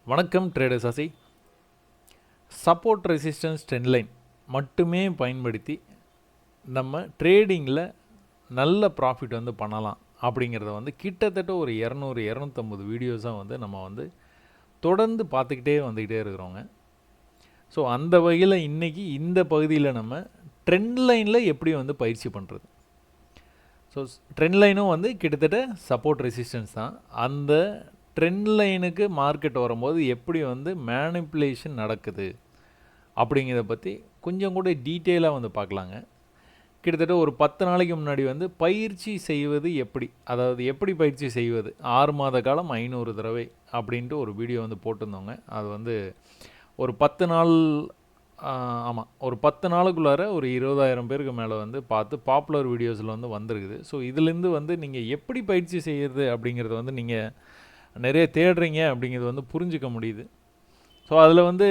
வணக்கம் ட்ரேடர்ஸ் ஆசி. Support resistance trend line மட்டுமே பயன்படுத்தி நம்ம ட்ரேடிங்கில் நல்ல ப்ராஃபிட் வந்து பண்ணலாம் அப்படிங்கிறத வந்து கிட்டத்தட்ட ஒரு 200-250 வீடியோஸாக வந்து நம்ம வந்து தொடர்ந்து பார்த்துக்கிட்டே வந்துக்கிட்டே இருக்கிறோங்க. ஸோ அந்த வகையில் இன்றைக்கி இந்த பகுதியில் நம்ம ட்ரெண்ட் லைனில் எப்படி வந்து பயிற்சி பண்ணுறது. ஸோ ட்ரெண்ட் லைனும் வந்து கிட்டத்தட்ட சப்போர்ட் ரெசிஸ்டன்ஸ் தான். அந்த ட்ரெண்ட் லைனுக்கு மார்க்கெட் வரும்போது எப்படி வந்து மேனிப்புலேஷன் நடக்குது அப்படிங்கிறத பற்றி கொஞ்சம் கூட டீட்டெயிலாக வந்து பார்க்கலாங்க. கிட்டத்தட்ட ஒரு 10 நாளைக்கு முன்னாடி வந்து பயிற்சி செய்வது எப்படி, அதாவது எப்படி பயிற்சி செய்வது 6 மாத காலம் 500 தடவை அப்படின்ட்டு ஒரு வீடியோ வந்து போட்டிருந்தோங்க. அது வந்து ஒரு 10 நாள் ஆமாம், ஒரு 10 நாளுக்குள்ளார ஒரு 20,000 பேருக்கு மேலே வந்து பார்த்து பாப்புலர் வீடியோஸில் வந்து வந்திருக்குது. ஸோ இதுலேருந்து வந்து நீங்கள் எப்படி பயிற்சி செய்கிறது அப்படிங்கிறத வந்து நீங்கள் நிறைய தேடுறீங்க அப்படிங்கிறது வந்து புரிஞ்சிக்க முடியுது. ஸோ அதில் வந்து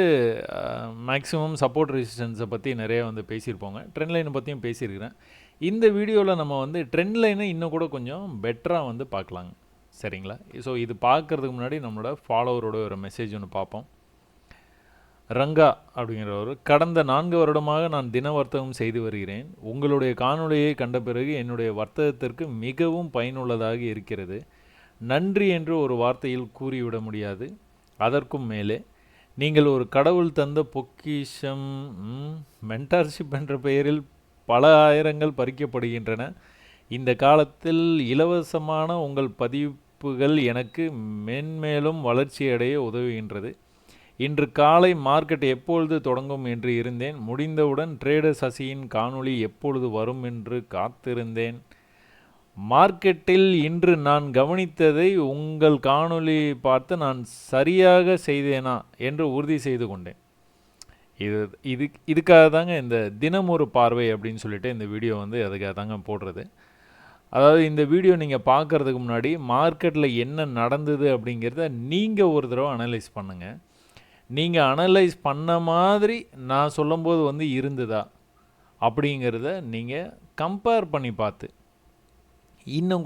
மேக்ஸிமம் சப்போர்ட் ரெசிஸ்டன்ஸை பற்றி நிறைய வந்து பேசியிருப்போங்க. ட்ரெண்ட் லைனை பற்றியும் பேசியிருக்கிறேன். இந்த வீடியோவில் நம்ம வந்து ட்ரெண்ட் லைனை இன்னும் கூட கொஞ்சம் பெட்டராக வந்து பார்க்கலாங்க. சரிங்களா? ஸோ இது பார்க்குறதுக்கு முன்னாடி நம்மளோட ஃபாலோவரோட ஒரு மெசேஜ் ஒன்று பார்ப்போம். ரங்கா அப்படிங்கிறவர், கடந்த 4 வருடமாக நான் தின வர்த்தகம் செய்து வருகிறேன். உங்களுடைய காணொளியை கண்ட பிறகு என்னுடைய வர்த்தகத்திற்கு மிகவும் பயனுள்ளதாக இருக்கிறது. நன்றி என்று ஒரு வார்த்தையில் கூறிவிட முடியாது. அதற்கும் மேலே நீங்கள் ஒரு கடவுள் தந்த பொக்கிஷம். மென்டார்ஷிப் என்ற பெயரில் பல ஆயிரங்கள் பறிக்கப்படுகின்றன. இந்த காலத்தில் இலவசமான உங்கள் பதிப்புகள் எனக்கு மென்மேலும் வளர்ச்சியடைய உதவுகின்றது. இன்று காலை மார்க்கெட் எப்பொழுது தொடங்கும் என்று இருந்தேன். முடிந்தவுடன் ட்ரேடர் சசியின் காணொளி எப்பொழுது வரும் என்று காத்திருந்தேன். மார்க்கெட்டில் இன்று நான் கவனித்ததை உங்கள் காணொளி பார்த்து நான் சரியாக செய்தேனா என்று உறுதி செய்து கொண்டேன். இதுக்காக தாங்க இந்த தினம் ஒரு பார்வை அப்படின்னு சொல்லிட்டு இந்த வீடியோ வந்து அதுக்காக தாங்க போடுறது. அதாவது இந்த வீடியோ நீங்கள் பார்க்குறதுக்கு முன்னாடி மார்க்கெட்டில் என்ன நடந்தது அப்படிங்கிறத நீங்கள் ஒரு தடவை அனலைஸ் பண்ணுங்கள். நீங்கள் அனலைஸ் பண்ண மாதிரி நான் சொல்லும்போது வந்து இருந்ததா அப்படிங்கிறத நீங்கள் கம்பேர் பண்ணி பார்த்து இன்னும்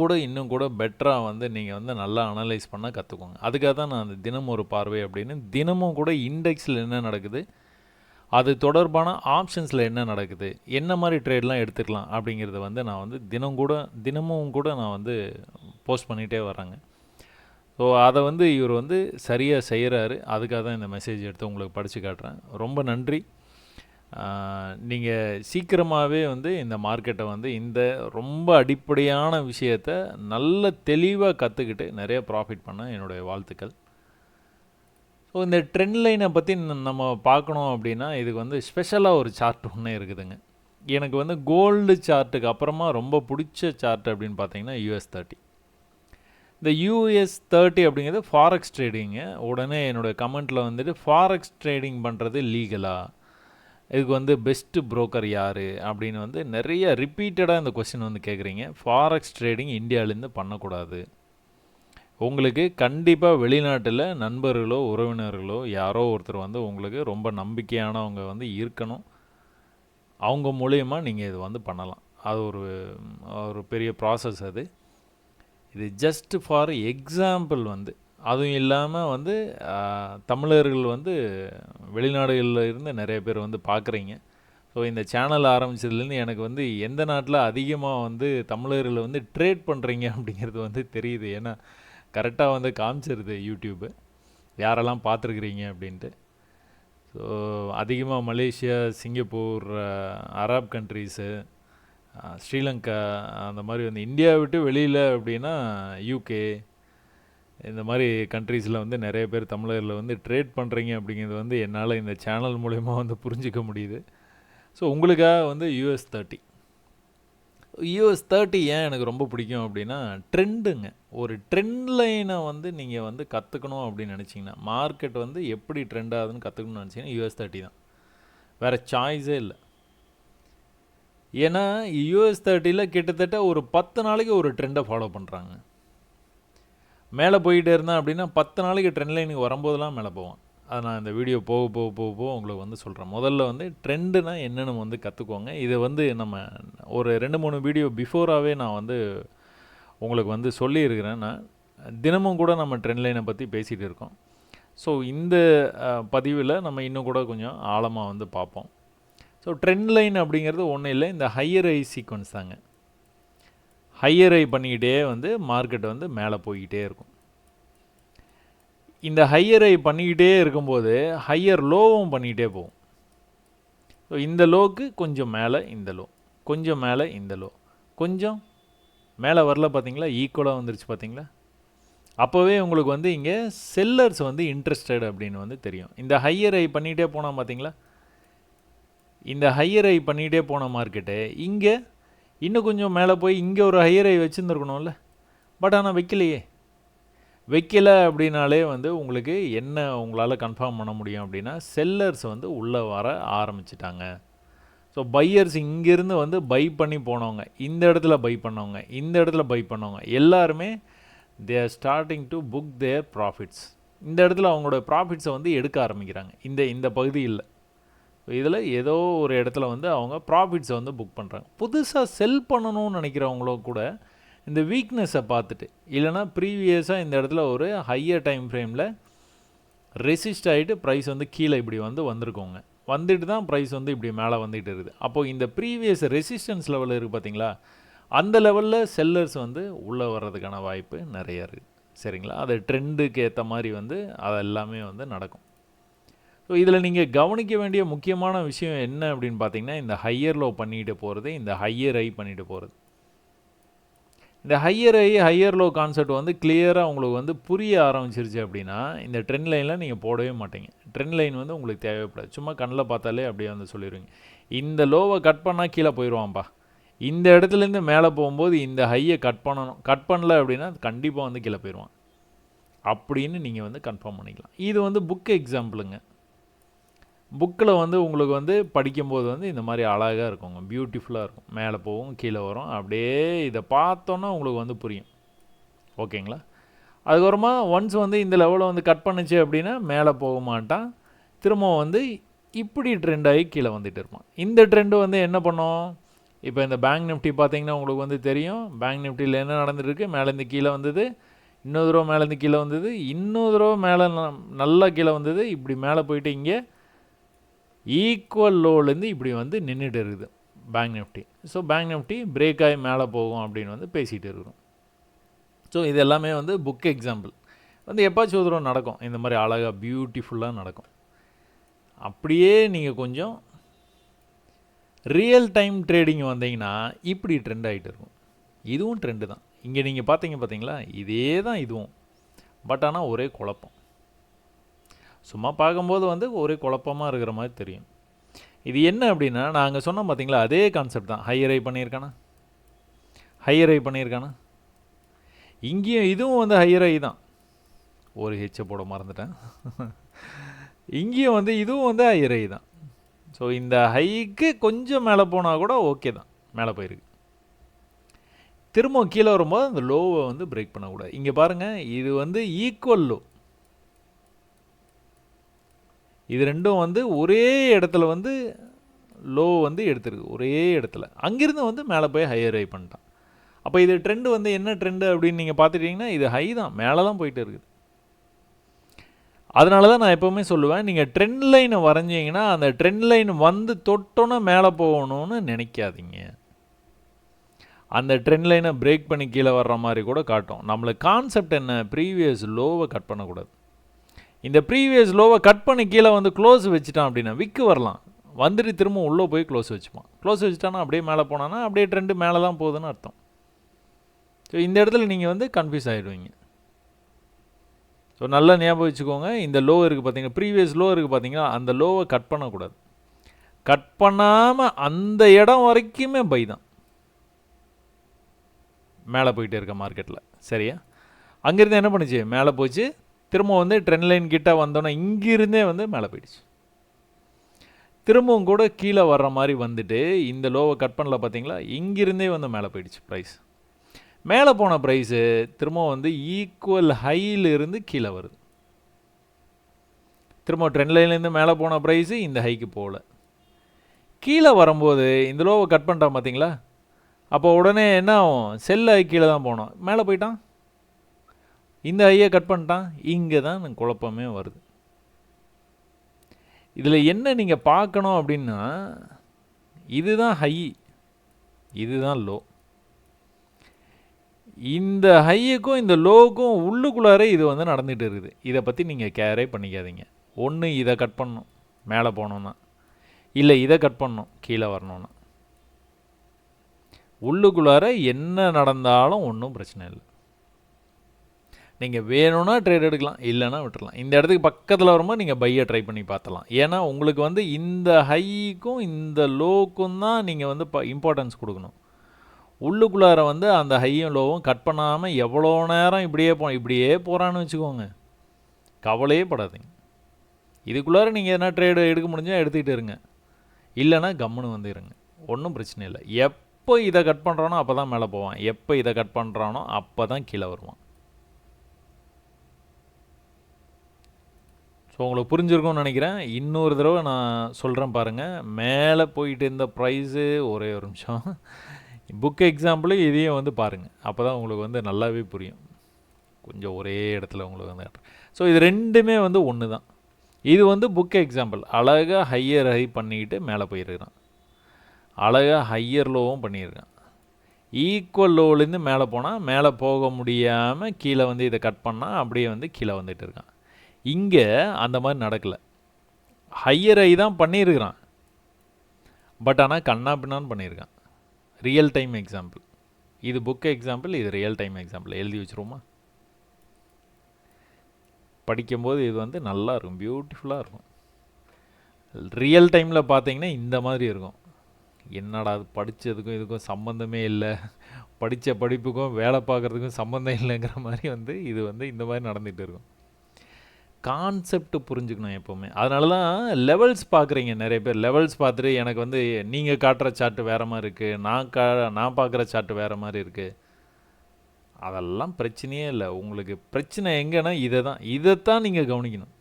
கூட பெட்டராக வந்து நீங்கள் வந்து நல்லா அனலைஸ் பண்ண கற்றுக்கோங்க. அதுக்காக தான் நான் அந்த தினம் ஒரு பார்வை அப்படின்னு தினமும் கூட இண்டெக்ஸில் என்ன நடக்குது, அது தொடர்பான ஆப்ஷன்ஸில் என்ன நடக்குது, என்ன மாதிரி ட்ரேட்லாம் எடுத்துக்கலாம் அப்படிங்கிறத வந்து நான் வந்து தினமும் கூட நான் வந்து போஸ்ட் பண்ணிகிட்டே வரேங்க. ஸோ அதை வந்து இவர் வந்து சரியாக செய்கிறாரு. அதுக்காக தான் இந்த மெசேஜ் எடுத்து உங்களுக்கு படித்து காட்டுறேன். ரொம்ப நன்றி. நீங்கள் சீக்கிரமாகவே வந்து இந்த மார்க்கெட்டை வந்து இந்த ரொம்ப அடிப்படையான விஷயத்தை நல்ல தெளிவாக கற்றுக்கிட்டு நிறைய ப்ராஃபிட் பண்ண என்னுடைய வாழ்த்துக்கள். ஸோ இந்த ட்ரெண்ட் லைனை பற்றி நம்ம பார்க்கணும் அப்படின்னா இதுக்கு வந்து ஸ்பெஷலாக ஒரு சார்ட் ஒன்று இருக்குதுங்க. எனக்கு வந்து கோல்டு சார்ட்டுக்கு அப்புறமா ரொம்ப பிடிச்ச சார்ட் அப்படின்னு பார்த்தீங்கன்னா US30. இந்த US30 அப்படிங்கிறது ஃபாரெக்ஸ் ட்ரேடிங்கு. உடனே என்னோடய கமெண்ட்டில் வந்துட்டு ஃபாரெக்ஸ் ட்ரேடிங் பண்ணுறது லீகலா, இதுக்கு வந்து பெஸ்ட்டு புரோக்கர் யார் அப்படின்னு வந்து நிறைய ரிப்பீட்டடாக இந்த கொஸ்டின் வந்து கேட்குறீங்க. ஃபாரெக்ஸ் ட்ரேடிங் இந்தியாவிலேருந்து பண்ணக்கூடாது. உங்களுக்கு கண்டிப்பாக வெளிநாட்டில் நண்பர்களோ உறவினர்களோ யாரோ ஒருத்தர் வந்து உங்களுக்கு ரொம்ப நம்பிக்கையானவங்க வந்து இருக்கணும். அவங்க மூலயமா நீங்கள் இது வந்து பண்ணலாம். அது ஒரு பெரிய ப்ராசஸ். இது ஜஸ்ட் ஃபார் எக்ஸாம்பிள் வந்து. அதுவும் இல்லாமல் வந்து தமிழர்கள் வந்து வெளிநாடுகளில் இருந்து நிறைய பேர் வந்து பார்க்குறீங்க. ஸோ இந்த சேனல் ஆரம்பித்ததுலேருந்து எனக்கு வந்து எந்த நாட்டில் அதிகமாக வந்து தமிழர்கள் வந்து ட்ரேட் பண்ணுறீங்க அப்படிங்கிறது வந்து தெரியுது. ஏன்னா கரெக்டாக வந்து காமிச்சிருது யூடியூப்பு யாரெல்லாம் பார்த்துருக்குறீங்க அப்படின்ட்டு. ஸோ அதிகமாக Malaysia, Singapore, Arab countries, Sri Lanka, அந்த மாதிரி வந்து இந்தியா விட்டு வெளியில் அப்படின்னா UK, இந்த மாதிரி கண்ட்ரீஸில் வந்து நிறைய பேர் தமிழரில் வந்து ட்ரேட் பண்ணுறீங்க அப்படிங்கிறது வந்து என்னால் இந்த சேனல் மூலயமா வந்து புரிஞ்சிக்க முடியுது. ஸோ உங்களுக்காக வந்து US30 ஏன் எனக்கு ரொம்ப பிடிக்கும் அப்படின்னா ட்ரெண்டுங்க. ஒரு ட்ரெண்ட் லைனை வந்து நீங்கள் வந்து கற்றுக்கணும் அப்படின்னு நினச்சிங்கன்னா, மார்க்கெட் வந்து எப்படி ட்ரெண்ட் ஆகுதுன்னு கற்றுக்கணும்னு நினச்சிங்கன்னா US30 தான், வேறு சாய்ஸே இல்லை. ஏன்னா US30 கிட்டத்தட்ட ஒரு 10 நாளைக்கு ஒரு ட்ரெண்டை ஃபாலோ பண்ணுறாங்க. மேலே போயிட்டே இருந்தேன் அப்படின்னா 10 நாளைக்கு ட்ரெண்ட் லைனுக்கு வரும்போதெல்லாம் மேலே போவான். அதை நான் இந்த வீடியோ போக உங்களுக்கு வந்து சொல்கிறேன். முதல்ல வந்து ட்ரெண்டுனா என்னென்னு வந்து கற்றுக்கோங்க. இதை வந்து நம்ம ஒரு 2-3 வீடியோ பிஃபோராகவே நான் வந்து உங்களுக்கு வந்து சொல்லியிருக்கிறேன். நான் தினமும் கூட நம்ம ட்ரெண்ட் லைனை பற்றி பேசிகிட்டு இருக்கோம். ஸோ இந்த பதிவில் நம்ம இன்னும் கூட கொஞ்சம் ஆழமாக வந்து பார்ப்போம். ஸோ ட்ரெண்ட் லைன் அப்படிங்கிறது ஒன்றும் இல்லை, இந்த ஹையர் ஐ சீக்வன்ஸ் தாங்க. ஹையர் ஐ பண்ணிக்கிட்டே வந்து மார்க்கெட் வந்து மேலே போய்கிட்டே இருக்கும். இந்த ஹையர் ஐ பண்ணிக்கிட்டே இருக்கும்போது ஹையர் லோவும் பண்ணிக்கிட்டே போகும். ஸோ இந்த லோக்கு கொஞ்சம் மேலே இந்த லோ, கொஞ்சம் மேலே இந்த லோ, கொஞ்சம் மேலே வரல பார்த்தீங்களா, ஈக்குவலாக வந்துருச்சு பார்த்தீங்களா. அப்போவே உங்களுக்கு வந்து இங்கே செல்லர்ஸ் வந்து இன்ட்ரெஸ்டட் அப்படின்னு வந்து தெரியும். இந்த ஹையர் ஐ பண்ணிகிட்டே போனால் பார்த்தீங்களா, இந்த ஹையர் ஐ பண்ணிகிட்டே போன மார்க்கெட்டு இங்கே இன்னும் கொஞ்சம் மேலே போய் இங்கே ஒரு ஹையர் ஐ வச்சுருந்துருக்கணும்ல. பட் ஆனால் வைக்கலை அப்படின்னாலே வந்து உங்களுக்கு என்ன உங்களால் கன்ஃபார்ம் பண்ண முடியும் அப்படின்னா, செல்லர்ஸ் வந்து உள்ளே வர ஆரம்பிச்சிட்டாங்க. ஸோ பையர்ஸ் இங்கேருந்து வந்து பை பண்ணி போனவங்க, இந்த இடத்துல பை பண்ணவங்க, இந்த இடத்துல பை பண்ணவங்க எல்லாருமே they are starting to book their profits. இந்த இடத்துல அவங்களோட ப்ராஃபிட்ஸை வந்து எடுக்க ஆரம்பிக்கிறாங்க. இந்த பகுதியில் இதில் ஏதோ ஒரு இடத்துல வந்து அவங்க ப்ராஃபிட்ஸை வந்து புக் பண்ணுறாங்க. புதுசாக செல் பண்ணணும்னு நினைக்கிறவங்களோ கூட இந்த வீக்னஸை பார்த்துட்டு, இல்லைனா ப்ரீவியஸாக இந்த இடத்துல ஒரு ஹையர் டைம் ஃப்ரேமில் ரெசிஸ்ட் ஆகிட்டு ப்ரைஸ் வந்து கீழே இப்படி வந்து வந்திருக்கோங்க, வந்துட்டு தான் ப்ரைஸ் வந்து இப்படி மேலே வந்துகிட்டு இருக்குது. அப்போது இந்த ப்ரீவியஸ் ரெசிஸ்டன்ஸ் லெவல் இருக்குது பார்த்தீங்களா, அந்த லெவலில் செல்லர்ஸ் வந்து உள்ளே வர்றதுக்கான வாய்ப்பு நிறையா இருக்குது. சரிங்களா, அது ட்ரெண்டுக்கு ஏற்ற மாதிரி வந்து அது எல்லாமே வந்து நடக்கும். ஸோ இதில் நீங்கள் கவனிக்க வேண்டிய முக்கியமான விஷயம் என்ன அப்படின்னு பார்த்தீங்கன்னா, இந்த ஹையர் லோ பண்ணிட்டு போகிறது, இந்த ஹையர் ஐ பண்ணிட்டு போகிறது. இந்த ஹையர் லோ கான்செப்ட் வந்து கிளியராக உங்களுக்கு வந்து புரிய ஆரம்பிச்சிருச்சு அப்படின்னா, இந்த ட்ரெண்ட் லைனில் நீங்கள் போடவே மாட்டீங்க. ட்ரெண்ட் லைன் வந்து உங்களுக்கு தேவைப்படாது. சும்மா கண்ணில் பார்த்தாலே அப்படியே வந்து சொல்லிடுவீங்க, இந்த லோவை கட் பண்ணால் கீழே போயிடுவான்ப்பா, இந்த இடத்துலேருந்து மேலே போகும்போது இந்த ஹையை கட் பண்ணணும், கட் பண்ணல அப்படின்னா கண்டிப்பாக வந்து கீழே போயிடுவான் அப்படின்னு நீங்கள் வந்து கன்ஃபார்ம் பண்ணிக்கலாம். இது வந்து புக் எக்ஸாம்பிளுங்க. புக்கில் வந்து உங்களுக்கு வந்து படிக்கும்போது வந்து இந்த மாதிரி அழகாக இருக்குங்க, பியூட்டிஃபுல்லாக இருக்கும். மேலே போகும் கீழே வரும், அப்படியே இதை பார்த்தோன்னா உங்களுக்கு வந்து புரியும். ஓகேங்களா. அதுக்கப்புறமா ஒன்ஸ் வந்து இந்த லெவலில் வந்து கட் பண்ணுச்சு அப்படின்னா மேலே போக மாட்டான், திரும்ப வந்து இப்படி ட்ரெண்ட் ஆகி கீழே வந்துட்டு இருப்பான். இந்த ட்ரெண்டு வந்து என்ன பண்ணோம், இப்போ இந்த பேங்க் நிஃப்டி பார்த்தீங்கன்னா உங்களுக்கு வந்து தெரியும், பேங்க் நிஃப்டியில் என்ன நடந்துருக்கு, மேலேருந்து கீழே வந்தது, இன்னொரு தடவை மேலேருந்து கீழே வந்தது, இன்னொரு தடவை மேலே நல்லா கீழே வந்தது, இப்படி மேலே போயிட்டு இங்கே ஈக்குவல் லோலேருந்து இப்படி வந்து நின்றுட்டு இருக்குது bank Nifty. So bank Nifty break ஆகி மேலே போகும் அப்படின்னு வந்து பேசிகிட்டு இருக்கிறோம். ஸோ இது எல்லாமே வந்து புக் எக்ஸாம்பிள் வந்து எப்பாச்சும் ஒரு தடவை நடக்கும், இந்த மாதிரி அழகாக பியூட்டிஃபுல்லாக நடக்கும். அப்படியே நீங்கள் கொஞ்சம் ரியல் டைம் ட்ரேடிங் வந்தீங்கன்னா இப்படி ட்ரெண்ட் ஆகிட்டு இருக்கும். இதுவும் ட்ரெண்டு தான். இங்கே நீங்கள் பார்த்தீங்களா, இதே தான் இதுவும். பட் ஆனால் ஒரே குழப்பம், சும்மா பார்க்கும்போது வந்து ஒரே குழப்பமாக இருக்கிற மாதிரி தெரியும். இது என்ன அப்படின்னா, நாங்கள் சொன்னோம் பார்த்தீங்களா, அதே கான்செப்ட் தான். ஹையர் ஐ பண்ணியிருக்கானா, இங்கேயும் இதுவும் வந்து ஹையர் ஐ தான். ஒரு ஹெச்சை போட மறந்துட்டேன். இங்கேயும் வந்து இதுவும் வந்து ஹையர் ஐ தான். ஸோ இந்த ஹைக்கு கொஞ்சம் மேலே போனால் கூட ஓகே தான், மேலே போயிருக்கு. திரும்ப கீழே வரும்போது அந்த லோவை வந்து பிரேக் பண்ணக்கூடாது. இங்கே பாருங்கள், இது வந்து ஈக்குவல் லோ, இது ரெண்டும் வந்து ஒரே இடத்துல வந்து லோ வந்து எடுத்துருக்கு, ஒரே இடத்துல. அங்கேருந்து வந்து மேலே போய் ஹையர் ஐ பண்ணிட்டான். அப்போ இது ட்ரெண்டு வந்து என்ன ட்ரெண்டு அப்படின்னு நீங்கள் பார்த்துட்டிங்கன்னா, இது ஹை தான், மேலே தான் போயிட்டு இருக்குது. அதனால தான் நான் எப்போவுமே சொல்லுவேன், நீங்கள் ட்ரெண்ட் லைனை வரைஞ்சிங்கன்னா அந்த ட்ரெண்ட் லைன் வந்து தொட்டோன்னா மேலே போகணும்னு நினைக்காதீங்க. அந்த ட்ரெண்ட் லைனை பிரேக் பண்ணி கீழே வர்ற மாதிரி கூட காட்டும். நம்மளுக்கு கான்செப்ட் என்ன, ப்ரீவியஸ் லோவை கட் பண்ணக்கூடாது. இந்த ப்ரீவியஸ் லோவை கட் பண்ணி கீழே வந்து க்ளோஸ் வச்சுட்டான் அப்படின்னா விக்கு வரலாம், வந்துட்டு திரும்ப உள்ளே போய் க்ளோஸ் வச்சுப்பான். க்ளோஸ் வச்சுட்டானா அப்படியே மேலே போனான்னா அப்படியே ட்ரெண்டு மேலே தான் போகுதுன்னு அர்த்தம். ஸோ இந்த இடத்துல நீங்கள் வந்து கன்ஃபியூஸ் ஆகிடுவீங்க. ஸோ நல்லா ஞாபகம் வச்சுக்கோங்க, இந்த லோ இருக்குது பார்த்தீங்கன்னா, ப்ரீவியஸ் லோ இருக்குது பார்த்தீங்கன்னா, அந்த லோவை கட் பண்ணக்கூடாது. கட் பண்ணாமல் அந்த இடம் வரைக்குமே பை தான் மேலே போயிட்டே இருக்க மார்க்கெட்டில். சரியா, அங்கேருந்து என்ன பண்ணுச்சு, மேலே போச்சு, திரும்ப வந்து ட்ரெண்ட் லைன் கிட்ட வந்தோன்னா இங்கிருந்தே வந்து மேலே போயிடுச்சு. திரும்பவும் கூட கீழே வர்ற மாதிரி வந்துட்டு இந்த லோவை கட் பண்ணல பார்த்தீங்களா, இங்கிருந்தே வந்து மேலே போயிடுச்சு ப்ரைஸ். மேலே போன ப்ரைஸு திரும்ப வந்து ஈக்குவல் ஹையிலிருந்து கீழே வருது. திரும்ப ட்ரெண்ட் லைன்லேருந்து மேலே போன ப்ரைஸு இந்த ஹைக்கு போகல, கீழே வரும்போது இந்த லோவை கட் பண்ணிட்டான் பார்த்தீங்களா. அப்போ உடனே என்ன ஆகும், செல் ஹை கீழே தான் போனோம், மேலே போயிட்டான், இந்த ஹையை கட் பண்ணிட்டான். இங்கே தான் குழப்பமே வருது. இதில் என்ன நீங்கள் பார்க்கணும் அப்படின்னா, இதுதான் ஹை, இதுதான் லோ. இந்த ஹையுக்கும் இந்த லோவுக்கும் உள்ளுக்குள்ளாரே இது வந்து நடந்துகிட்டு இருக்குது. இதை பற்றி நீங்கள் கேரே பண்ணிக்காதீங்க. ஒன்று இதை கட் பண்ணணும் மேலே போகணுன்னா, இல்லை இதை கட் பண்ணணும் கீழே வரணும்னா. உள்ளுக்குள்ளார என்ன நடந்தாலும் ஒன்றும் பிரச்சனை இல்லை. நீங்கள் வேணும்னா ட்ரேட் எடுக்கலாம், இல்லைன்னா விட்டுடலாம். இந்த இடத்துக்கு பக்கத்தில் வரும்போது நீங்கள் பையை ட்ரை பண்ணி பார்த்தலாம். ஏன்னா உங்களுக்கு வந்து இந்த ஹைக்கும் இந்த லோவுக்கும் தான் நீங்கள் வந்து இம்பார்ட்டன்ஸ் கொடுக்கணும். உள்ளுக்குள்ளார வந்து அந்த ஹையும் லோவும் கட் பண்ணாமல் எவ்வளோ நேரம் இப்படியே போகிறான்னு வச்சுக்கோங்க, கவலையே படாதீங்க. இதுக்குள்ளார நீங்கள் எதனா ட்ரேடு எடுக்க முடிஞ்சால் எடுத்துக்கிட்டு இருங்க, இல்லைன்னா கம்முன்னு வந்து இருங்க, ஒன்றும் பிரச்சனை இல்லை. எப்போ இதை கட் பண்ணுறானோ அப்போ தான் மேலே போவான், எப்போ இதை கட் பண்ணுறானோ அப்போ தான் கீழே வருவான். ஸோ உங்களுக்கு புரிஞ்சிருக்கும்னு நினைக்கிறேன். இன்னொரு தடவை நான் சொல்கிறேன் பாருங்கள். மேலே போயிட்டு இருந்த ப்ரைஸு, ஒரே ஒரு நிமிஷம், புக் எக்ஸாம்பிள் இதையும் வந்து பாருங்கள், அப்போ தான் உங்களுக்கு வந்து நல்லாவே புரியும். கொஞ்சம் ஒரே இடத்துல உங்களுக்கு வந்து. ஸோ இது ரெண்டுமே வந்து ஒன்று தான். இது வந்து புக் எக்ஸாம்பிள். அழகாக ஹையர் ஹை பண்ணிக்கிட்டு மேலே போயிருக்கிறான், அழகாக ஹையர் லோவும் பண்ணியிருக்கான். ஈக்குவல் லோவிலேருந்து மேலே போனால் மேலே போக முடியாமல் கீழே வந்து இதை கட் பண்ணால் அப்படியே வந்து கீழே வந்துட்டு இருக்கான். இங்கே அந்த மாதிரி நடக்கலை. ஹையர் ஹை தான் பண்ணியிருக்கிறான், பட் ஆனால் கண்ணா பின்னான்னு பண்ணியிருக்கான். ரியல் டைம் எக்ஸாம்பிள் இது, புக் எக்ஸாம்பிள் இது, ரியல் டைம் எக்ஸாம்பிள். எழுதி வச்சுருவோமா? படிக்கும்போது இது வந்து நல்லா இருக்கும், பியூட்டிஃபுல்லாக இருக்கும். ரியல் டைமில் பார்த்தீங்கன்னா இந்த மாதிரி இருக்கும். என்னடா அது, படித்ததுக்கும் இதுக்கும் சம்மந்தமே இல்லை, படித்த படிப்புக்கும் வேலை பார்க்குறதுக்கும் சம்மந்தம் இல்லைங்கிற மாதிரி வந்து இது வந்து இந்த மாதிரி நடந்துகிட்டு இருக்கும். கான்செப்ட் புரிஞ்சுக்கணும் எப்போவுமே. அதனால தான் லெவல்ஸ் பார்க்குறீங்க நிறைய பேர். லெவல்ஸ் பார்த்துட்டு எனக்கு வந்து நீங்கள் காட்டுற சார்ட்டு வேறு மாதிரி இருக்குது, நான் பார்க்குற சார்ட்டு வேறு மாதிரி இருக்குது. அதெல்லாம் பிரச்சனையே இல்லை. உங்களுக்கு பிரச்சனை எங்கன்னா இதைத்தான் நீங்கள் கவனிக்கணும்.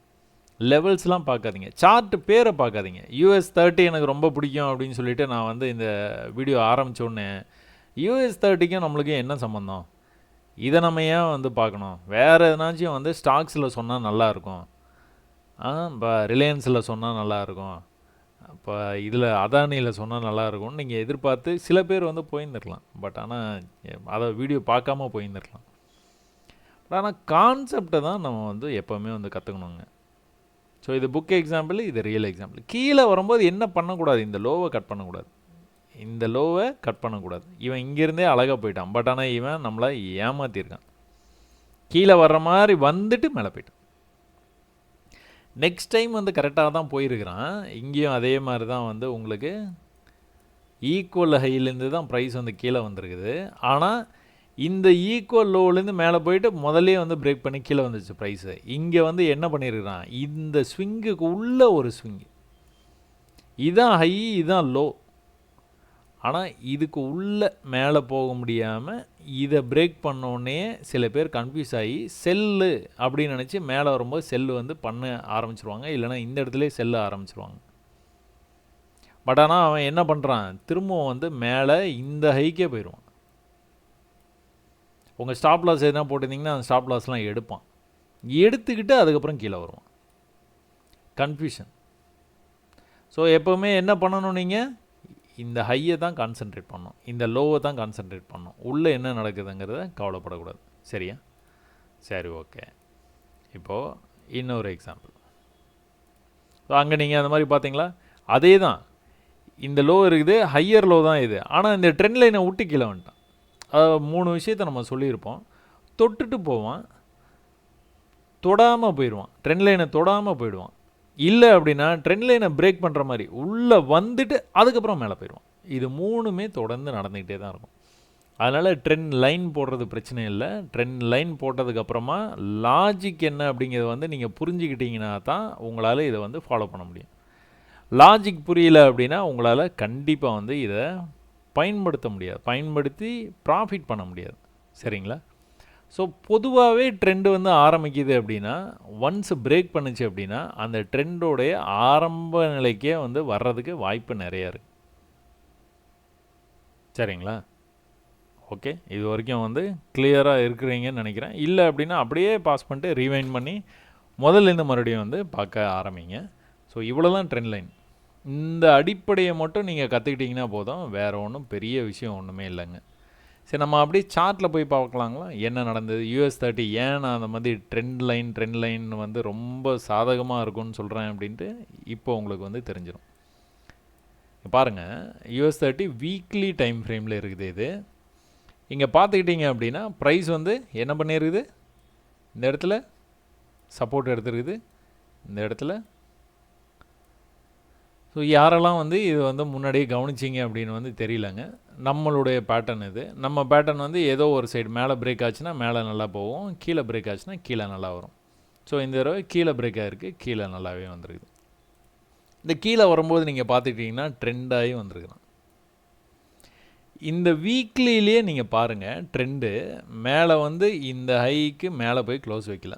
லெவல்ஸ்லாம் பார்க்காதீங்க, சார்ட்டு பேரை பார்க்காதீங்க. US30 எனக்கு ரொம்ப பிடிக்கும் அப்படின்னு சொல்லிட்டு நான் வந்து இந்த வீடியோ ஆரம்பித்தோடனே US30க்கும் நம்மளுக்கும் என்ன சம்மந்தம்? இதை நம்ம ஏன் வந்து பார்க்கணும்? வேறு எதனாச்சும் வந்து ஸ்டாக்ஸில் சொன்னால் நல்லாயிருக்கும், இப்போ ரிலையன்ஸில் சொன்னால் நல்லாயிருக்கும், இப்போ இதில் அதானியில் சொன்னால் நல்லாயிருக்கும்னு நீங்கள் எதிர்பார்த்து சில பேர் வந்து போயிருந்துருக்கலாம். பட் ஆனால் அதை வீடியோ பார்க்காம போயிருந்துருக்கலாம். பட் ஆனால் கான்செப்டை தான் நம்ம வந்து எப்போவுமே வந்து கற்றுக்கணுங்க. ஸோ இது புக் எக்ஸாம்பிள், இது ரியல் எக்ஸாம்பிள். கீழே வரும்போது என்ன பண்ணக்கூடாது, இந்த லோவை கட் பண்ணக்கூடாது, இந்த லோவை கட் பண்ணக்கூடாது. இவன் இங்கேருந்தே அழகாக போயிட்டான், பட் ஆனால் இவன் நம்மளை ஏமாற்றிருக்கான். கீழே வர்ற மாதிரி வந்துட்டு மேலே போயிட்டான். நெக்ஸ்ட் டைம் வந்து கரெக்டாக தான் போயிருக்கிறான். இங்கேயும் அதே மாதிரி தான் வந்து உங்களுக்கு ஈக்குவல் ஹைலேருந்து தான் ப்ரைஸ் வந்து கீழே வந்திருக்குது. ஆனால் இந்த ஈக்குவல் லோவிலேருந்து மேலே போயிட்டு முதலே வந்து பிரேக் பண்ணி கீழே வந்துச்சு ப்ரைஸு. இங்கே வந்து என்ன பண்ணியிருக்கிறான், இந்த ஸ்விங்குக்கு உள்ள ஒரு ஸ்விங்கு, இதுதான் ஹை இதுதான் லோ. ஆனால் இதுக்கு உள்ளே மேலே போக முடியாமல் இதை பிரேக் பண்ணோடனே சில பேர் கன்ஃபியூஸ் ஆகி செல்லு அப்படின்னு நினச்சி மேலே வரும்போது செல்லு வந்து பண்ண ஆரம்பிச்சிருவாங்க, இல்லைனா இந்த இடத்துல செல்லு ஆரம்பிச்சிருவாங்க. பட் ஆனால் அவன் என்ன பண்ணுறான், திரும்பவும் வந்து மேலே இந்த ஹைக்கே போயிடுவான். உங்கள் ஸ்டாப் லாஸ் எதுனா போட்டிருந்தீங்கன்னா அந்த ஸ்டாப் லாஸ்லாம் எடுப்பான், எடுத்துக்கிட்டு அதுக்கப்புறம் கீழே வருவான். கன்ஃபியூஷன். ஸோ எப்போவுமே என்ன பண்ணணும், நீங்கள் இந்த ஹையை தான் கான்சென்ட்ரேட் பண்ணணும், இந்த லோவை தான் கான்சென்ட்ரேட் பண்ணணும். உள்ளே என்ன நடக்குதுங்கிறத கவலைப்படக்கூடாது. சரியா? சரி, ஓகே. இப்போது இன்னொரு எக்ஸாம்பிள். ஸோ அங்கே நீங்கள் அந்த மாதிரி பார்த்தீங்களா, அதே தான் இந்த லோ இருக்குது, ஹையர் லோ தான் இது. ஆனால் இந்த ட்ரெண்ட் லைனை விட்டு கீழே வந்துட்டான். 3 விஷயத்தை நம்ம சொல்லியிருப்போம். தொட்டுட்டு போவான், தொடாமல் போயிடுவான், ட்ரெண்ட் லைனை தொடாமல் போயிடுவான். இல்லை அப்படின்னா ட்ரெண்ட் லைனை பிரேக் பண்ணுற மாதிரி உள்ளே வந்துட்டு அதுக்கப்புறம் மேலே போயிடுவான். இது 3மே தொடர்ந்து நடந்துக்கிட்டே தான் இருக்கும். அதனால் ட்ரெண்ட் லைன் போடுறது பிரச்சனை இல்லை. ட்ரெண்ட் லைன் போட்டதுக்கப்புறமா லாஜிக் என்ன அப்படிங்கிறத வந்து நீங்கள் புரிஞ்சுக்கிட்டீங்கன்னா தான் உங்களால் இதை வந்து ஃபாலோ பண்ண முடியும். லாஜிக் புரியல அப்படின்னா உங்களால் கண்டிப்பாக வந்து இதை பயன்படுத்த முடியாது, பயன்படுத்தி ப்ராஃபிட் பண்ண முடியாது. சரிங்களா? ஸோ பொதுவாகவே ட்ரெண்டு வந்து ஆரம்பிக்குது அப்படின்னா, ஒன்ஸ் பிரேக் பண்ணுச்சு அப்படின்னா அந்த ட்ரெண்டோடைய ஆரம்ப நிலைக்கே வந்து வர்றதுக்கு வாய்ப்பு நிறையா இருக்குது. சரிங்களா? ஓகே, இது வரைக்கும் வந்து கிளியராக இருக்கிறீங்கன்னு நினைக்கிறேன். இல்லை அப்படின்னா அப்படியே பாஸ் பண்ணிட்டு ரீவைண்ட் பண்ணி முதல்லேருந்து மறுபடியும் வந்து பார்க்க ஆரம்பிங்க. ஸோ இவ்வளோ தான் ட்ரெண்ட் லைன். இந்த அடிப்படையை மட்டும் நீங்கள் கற்றுக்கிட்டிங்கன்னா போதும், வேறு ஒன்றும் பெரிய விஷயம் ஒன்றுமே இல்லைங்க. சரி, நம்ம அப்படியே சார்ட்டில் போய் பார்க்கலாங்களா என்ன நடந்தது. US30 ஏன் நான் அந்த மாதிரி ட்ரெண்ட் லைன் வந்து ரொம்ப சாதகமாக இருக்கும்னு சொல்கிறேன் அப்படின்ட்டு இப்போ உங்களுக்கு வந்து தெரிஞ்சிடும். பாருங்கள், US30 வீக்லி டைம் ஃப்ரேமில் இருக்குது. இது இங்கே பார்த்துக்கிட்டிங்க அப்படின்னா ப்ரைஸ் வந்து என்ன பண்ணியிருக்குது, இந்த இடத்துல சப்போர்ட் எடுத்துருக்குது, இந்த இடத்துல. ஸோ யாரெல்லாம் வந்து இது வந்து முன்னாடியே கவனிச்சிங்க அப்படின்னு வந்து தெரியலங்க. நம்மளுடைய பேட்டர்ன் இது. நம்ம பேட்டர்ன் வந்து ஏதோ ஒரு சைடு மேலே பிரேக் ஆச்சுன்னா மேலே நல்லா போகும், கீழே பிரேக் ஆச்சுன்னா கீழே நல்லா வரும். ஸோ இந்த தடவை கீழே பிரேக் ஆகிருக்கு, கீழே நல்லாவே வந்துருக்குது. இந்த கீழே வரும்போது நீங்கள் பார்த்துக்கிட்டிங்கன்னா ட்ரெண்டாகி வந்துருக்குறான். இந்த வீக்லியிலே நீங்கள் பாருங்கள், ட்ரெண்டு மேலே வந்து இந்த ஹைக்கு மேலே போய் க்ளோஸ் வைக்கல.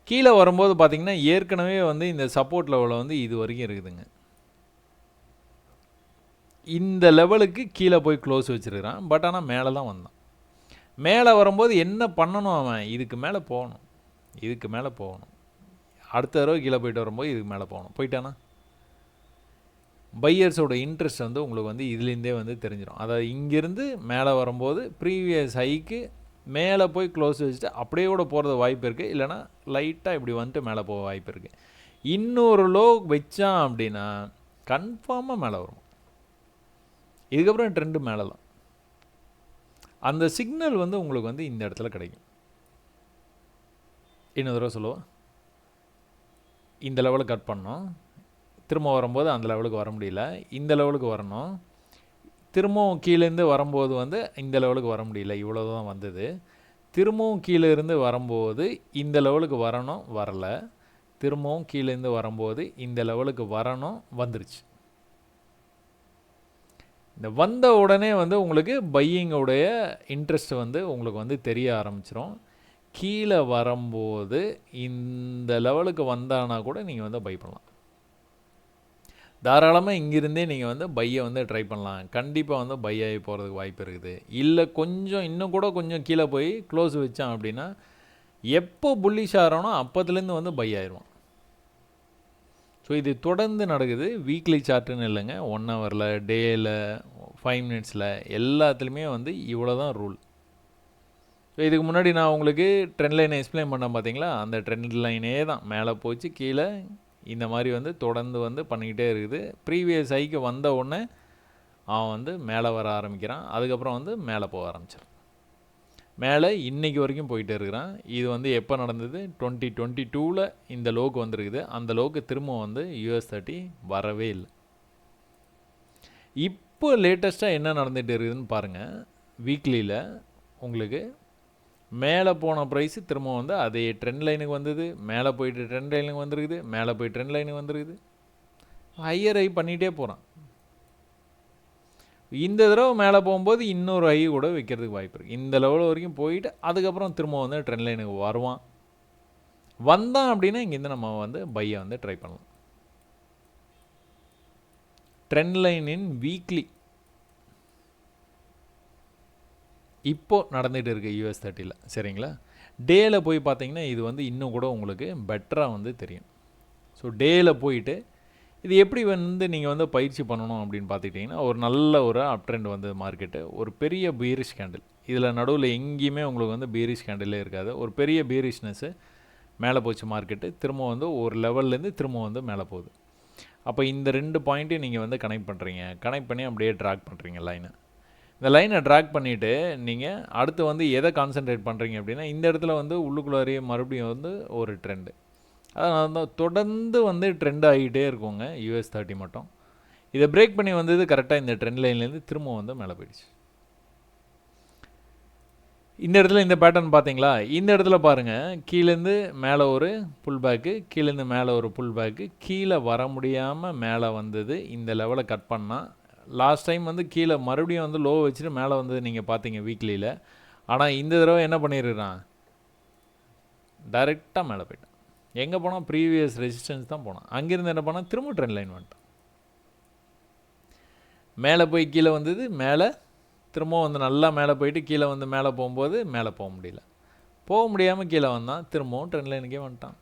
கீழே வரும்போது பார்த்திங்கன்னா ஏற்கனவே வந்து இந்த சப்போர்ட் லெவலில் வந்து இது வரைக்கும் இருக்குதுங்க. இந்த லெவலுக்கு கீழே போய் க்ளோஸ் வச்சுருக்கிறான். பட் ஆனால் மேலே தான் வந்தான். மேலே வரும்போது என்ன பண்ணணும், அவன் இதுக்கு மேலே போகணும், இதுக்கு மேலே போகணும். அடுத்த தடவை கீழே போயிட்டு வரும்போது இதுக்கு மேலே போகணும். போயிட்டானா பையர்ஸோட இன்ட்ரெஸ்ட் வந்து உங்களுக்கு வந்து இதுலேருந்தே வந்து தெரிஞ்சிடும். அதாவது இங்கேருந்து மேலே வரும்போது ப்ரீவியஸ் ஹைக்கு மேலே போய் க்ளோஸ் வச்சுட்டு அப்படியே கூட போகிறது வாய்ப்பு இருக்குது. இல்லைனா லைட்டாக இப்படி வந்துட்டு மேலே போக வாய்ப்பு இருக்குது. இன்னொரு லோ வச்சான் அப்படின்னா கன்ஃபார்மாக மேலே வரும். இதுக்கப்புறம் ட்ரெண்டு மேலே தான். அந்த சிக்னல் வந்து உங்களுக்கு வந்து இந்த இடத்துல கிடைக்கும். இன்னொரு தடவை சொல்லுவோம், இந்த லெவலுக்கு கட் பண்ணோம், திரும்ப வரும்போது அந்த லெவலுக்கு வர முடியல, இந்த லெவலுக்கு வரணும், திரும்பவும் கீழேருந்து வரும்போது வந்து இந்த லெவலுக்கு வர முடியல, இவ்வளோ தான் வந்தது. திரும்பவும் கீழே இருந்து வரும்போது இந்த லெவலுக்கு வரணும், வரலை. திரும்பவும் கீழேருந்து வரும்போது இந்த லெவலுக்கு வரணும், வந்துருச்சு. இந்த வந்த உடனே வந்து உங்களுக்கு பையிங்கோடைய இன்ட்ரெஸ்ட் வந்து உங்களுக்கு வந்து தெரிய ஆரம்பிச்சிடும். கீழே வரும்போது இந்த லெவலுக்கு வந்தானா கூட நீங்கள் வந்து பை பண்ணலாம். தாராளமாக இங்கிருந்தே நீங்கள் வந்து பையை வந்து ட்ரை பண்ணலாம். கண்டிப்பாக வந்து பை ஆகி போகிறதுக்கு வாய்ப்பு இருக்குது. இல்லை கொஞ்சம் இன்னும் கூட கொஞ்சம் கீழே போய் க்ளோஸ் வச்சான் அப்படின்னா எப்போ புல்லிஷ் ஆகிறோனோ அப்போத்துலேருந்து வந்து பை ஆயிடுவான். ஸோ இது தொடர்ந்து நடக்குது. வீக்லி சார்ட்டுன்னு இல்லைங்க, 1 ஹவரில், டேயில், 5 மினிட்ஸில் எல்லாத்துலேயுமே வந்து இவ்வளோ தான் ரூல். ஸோ இதுக்கு முன்னாடி நான் உங்களுக்கு ட்ரெண்ட் லைனை எக்ஸ்பிளைன் பண்ணேன் பார்த்தீங்களா, அந்த ட்ரெண்ட் லைனே தான் மேலே போச்சு, கீழே இந்த மாதிரி வந்து தொடர்ந்து வந்து பண்ணிக்கிட்டே இருக்குது. ப்ரீவியஸ் ஹைக்கு வந்த உடனே அவன் வந்து மேலே வர ஆரம்பிக்கிறான். அதுக்கப்புறம் வந்து மேலே போக ஆரம்பிச்சிடும். மேலே இன்றைக்கி வரைக்கும் போயிட்டே இருக்கிறான். இது வந்து எப்போ நடந்தது, 2022 இந்த லோக்கு வந்துருக்குது. அந்த லோக்கு திரும்ப வந்து US30 வரவே இல்லை. இப்போ லேட்டஸ்ட்டாக என்ன நடந்துகிட்டு இருக்குதுன்னு பாருங்கள். வீக்லியில் உங்களுக்கு மேலே போன ப்ரைஸு திரும்ப வந்து அதே ட்ரெண்ட் லைனுக்கு வந்தது, மேலே போயிட்டு ட்ரெண்ட் லைனுக்கு வந்துருக்குது, மேலே போய் ட்ரெண்ட் லைனுக்கு வந்துருக்குது. ஹையர் ஹை பண்ணிகிட்டே போகிறான். இந்த தடவை மேலே போகும்போது இன்னொரு ஹை கூட வைக்கிறதுக்கு வாய்ப்பு இருக்குது. இந்த லெவல் வரைக்கும் போயிட்டு அதுக்கப்புறம் திரும்ப வந்து ட்ரெண்ட் லைனுக்கு வருவான். வந்தான் அப்படின்னா இங்கேருந்து நம்ம வந்து பையை வந்து ட்ரை பண்ணலாம். ட்ரெண்ட் லைனின் வீக்லி இப்போது நடந்துகிட்டு இருக்குது US30ல், சரிங்களா. டேயில் போய் பார்த்தீங்கன்னா இது வந்து இன்னும் கூட உங்களுக்கு பெட்டராக வந்து தெரியும். ஸோ டேயில் போயிட்டு இது எப்படி வந்து நீங்கள் வந்து பயிற்சி பண்ணணும் அப்படின்னு பார்த்துக்கிட்டிங்கன்னா, ஒரு நல்ல ஒரு அப் ட்ரெண்ட் வந்து மார்க்கெட்டு, ஒரு பெரிய பீரிஷ் கேண்டில், இதில் நடுவில் எங்கேயுமே உங்களுக்கு வந்து பீரிஷ் கேண்டிலே இருக்காது. ஒரு பெரிய பீரிஷ்னஸ்ஸு மேலே போச்சு மார்க்கெட்டு, திரும்ப வந்து ஒரு லெவல்லேருந்து திரும்ப வந்து மேலே போகுது. அப்போ இந்த 2 பாயிண்ட்டையும் நீங்கள் வந்து கனெக்ட் பண்ணுறீங்க. கனெக்ட் பண்ணி அப்படியே ட்ராக் பண்ணுறீங்க லைனை. இந்த லைனை ட்ராக் பண்ணிவிட்டு நீங்கள் அடுத்து வந்து எதை கான்சென்ட்ரேட் பண்ணுறீங்க அப்படின்னா, இந்த இடத்துல வந்து உள்ளுக்குள்ளாரியே மறுபடியும் வந்து ஒரு ட்ரெண்டு, அதனால தொடர்ந்து வந்து ட்ரெண்ட் ஆகிட்டே இருக்குங்க US30 மட்டும். இதை பிரேக் பண்ணி வந்தது கரெக்டாக இந்த ட்ரெண்ட் லைன்லேருந்து திரும்ப வந்து மேலே போயிடுச்சு. இந்த இடத்துல இந்த பேட்டர்ன் பார்த்தீங்களா, இந்த இடத்துல பாருங்கள், கீழேருந்து மேலே ஒரு புல் பேக்கு, கீழேருந்து மேலே ஒரு புல் பேக்கு, கீழே வர முடியாமல் மேலே வந்தது. இந்த லெவலை கட் பண்ணால் லாஸ்ட் டைம் வந்து கீழே மறுபடியும் வந்து லோ வச்சுட்டு மேலே வந்தது நீங்கள் பார்த்தீங்க வீக்லியில். ஆனால் இந்த தடவை என்ன பண்ணிடுறான், டைரெக்டாக மேலே போயிட்டான். எங்கே போனால் ப்ரீவியஸ் ரெசிஸ்டன்ஸ் தான் போனான். அங்கேருந்து என்ன பண்ணால் திரும்ப ட்ரெண்ட் லைன் வந்துட்டான். மேலே போய் கீழே வந்தது, மேலே திரும்ப வந்து நல்லா மேலே போயிட்டு கீழே வந்து மேலே போகும்போது மேலே போக முடியல, போக முடியாமல் கீழே வந்தான், திரும்பவும் ட்ரெண்ட் லைனுக்கே வந்துட்டான்.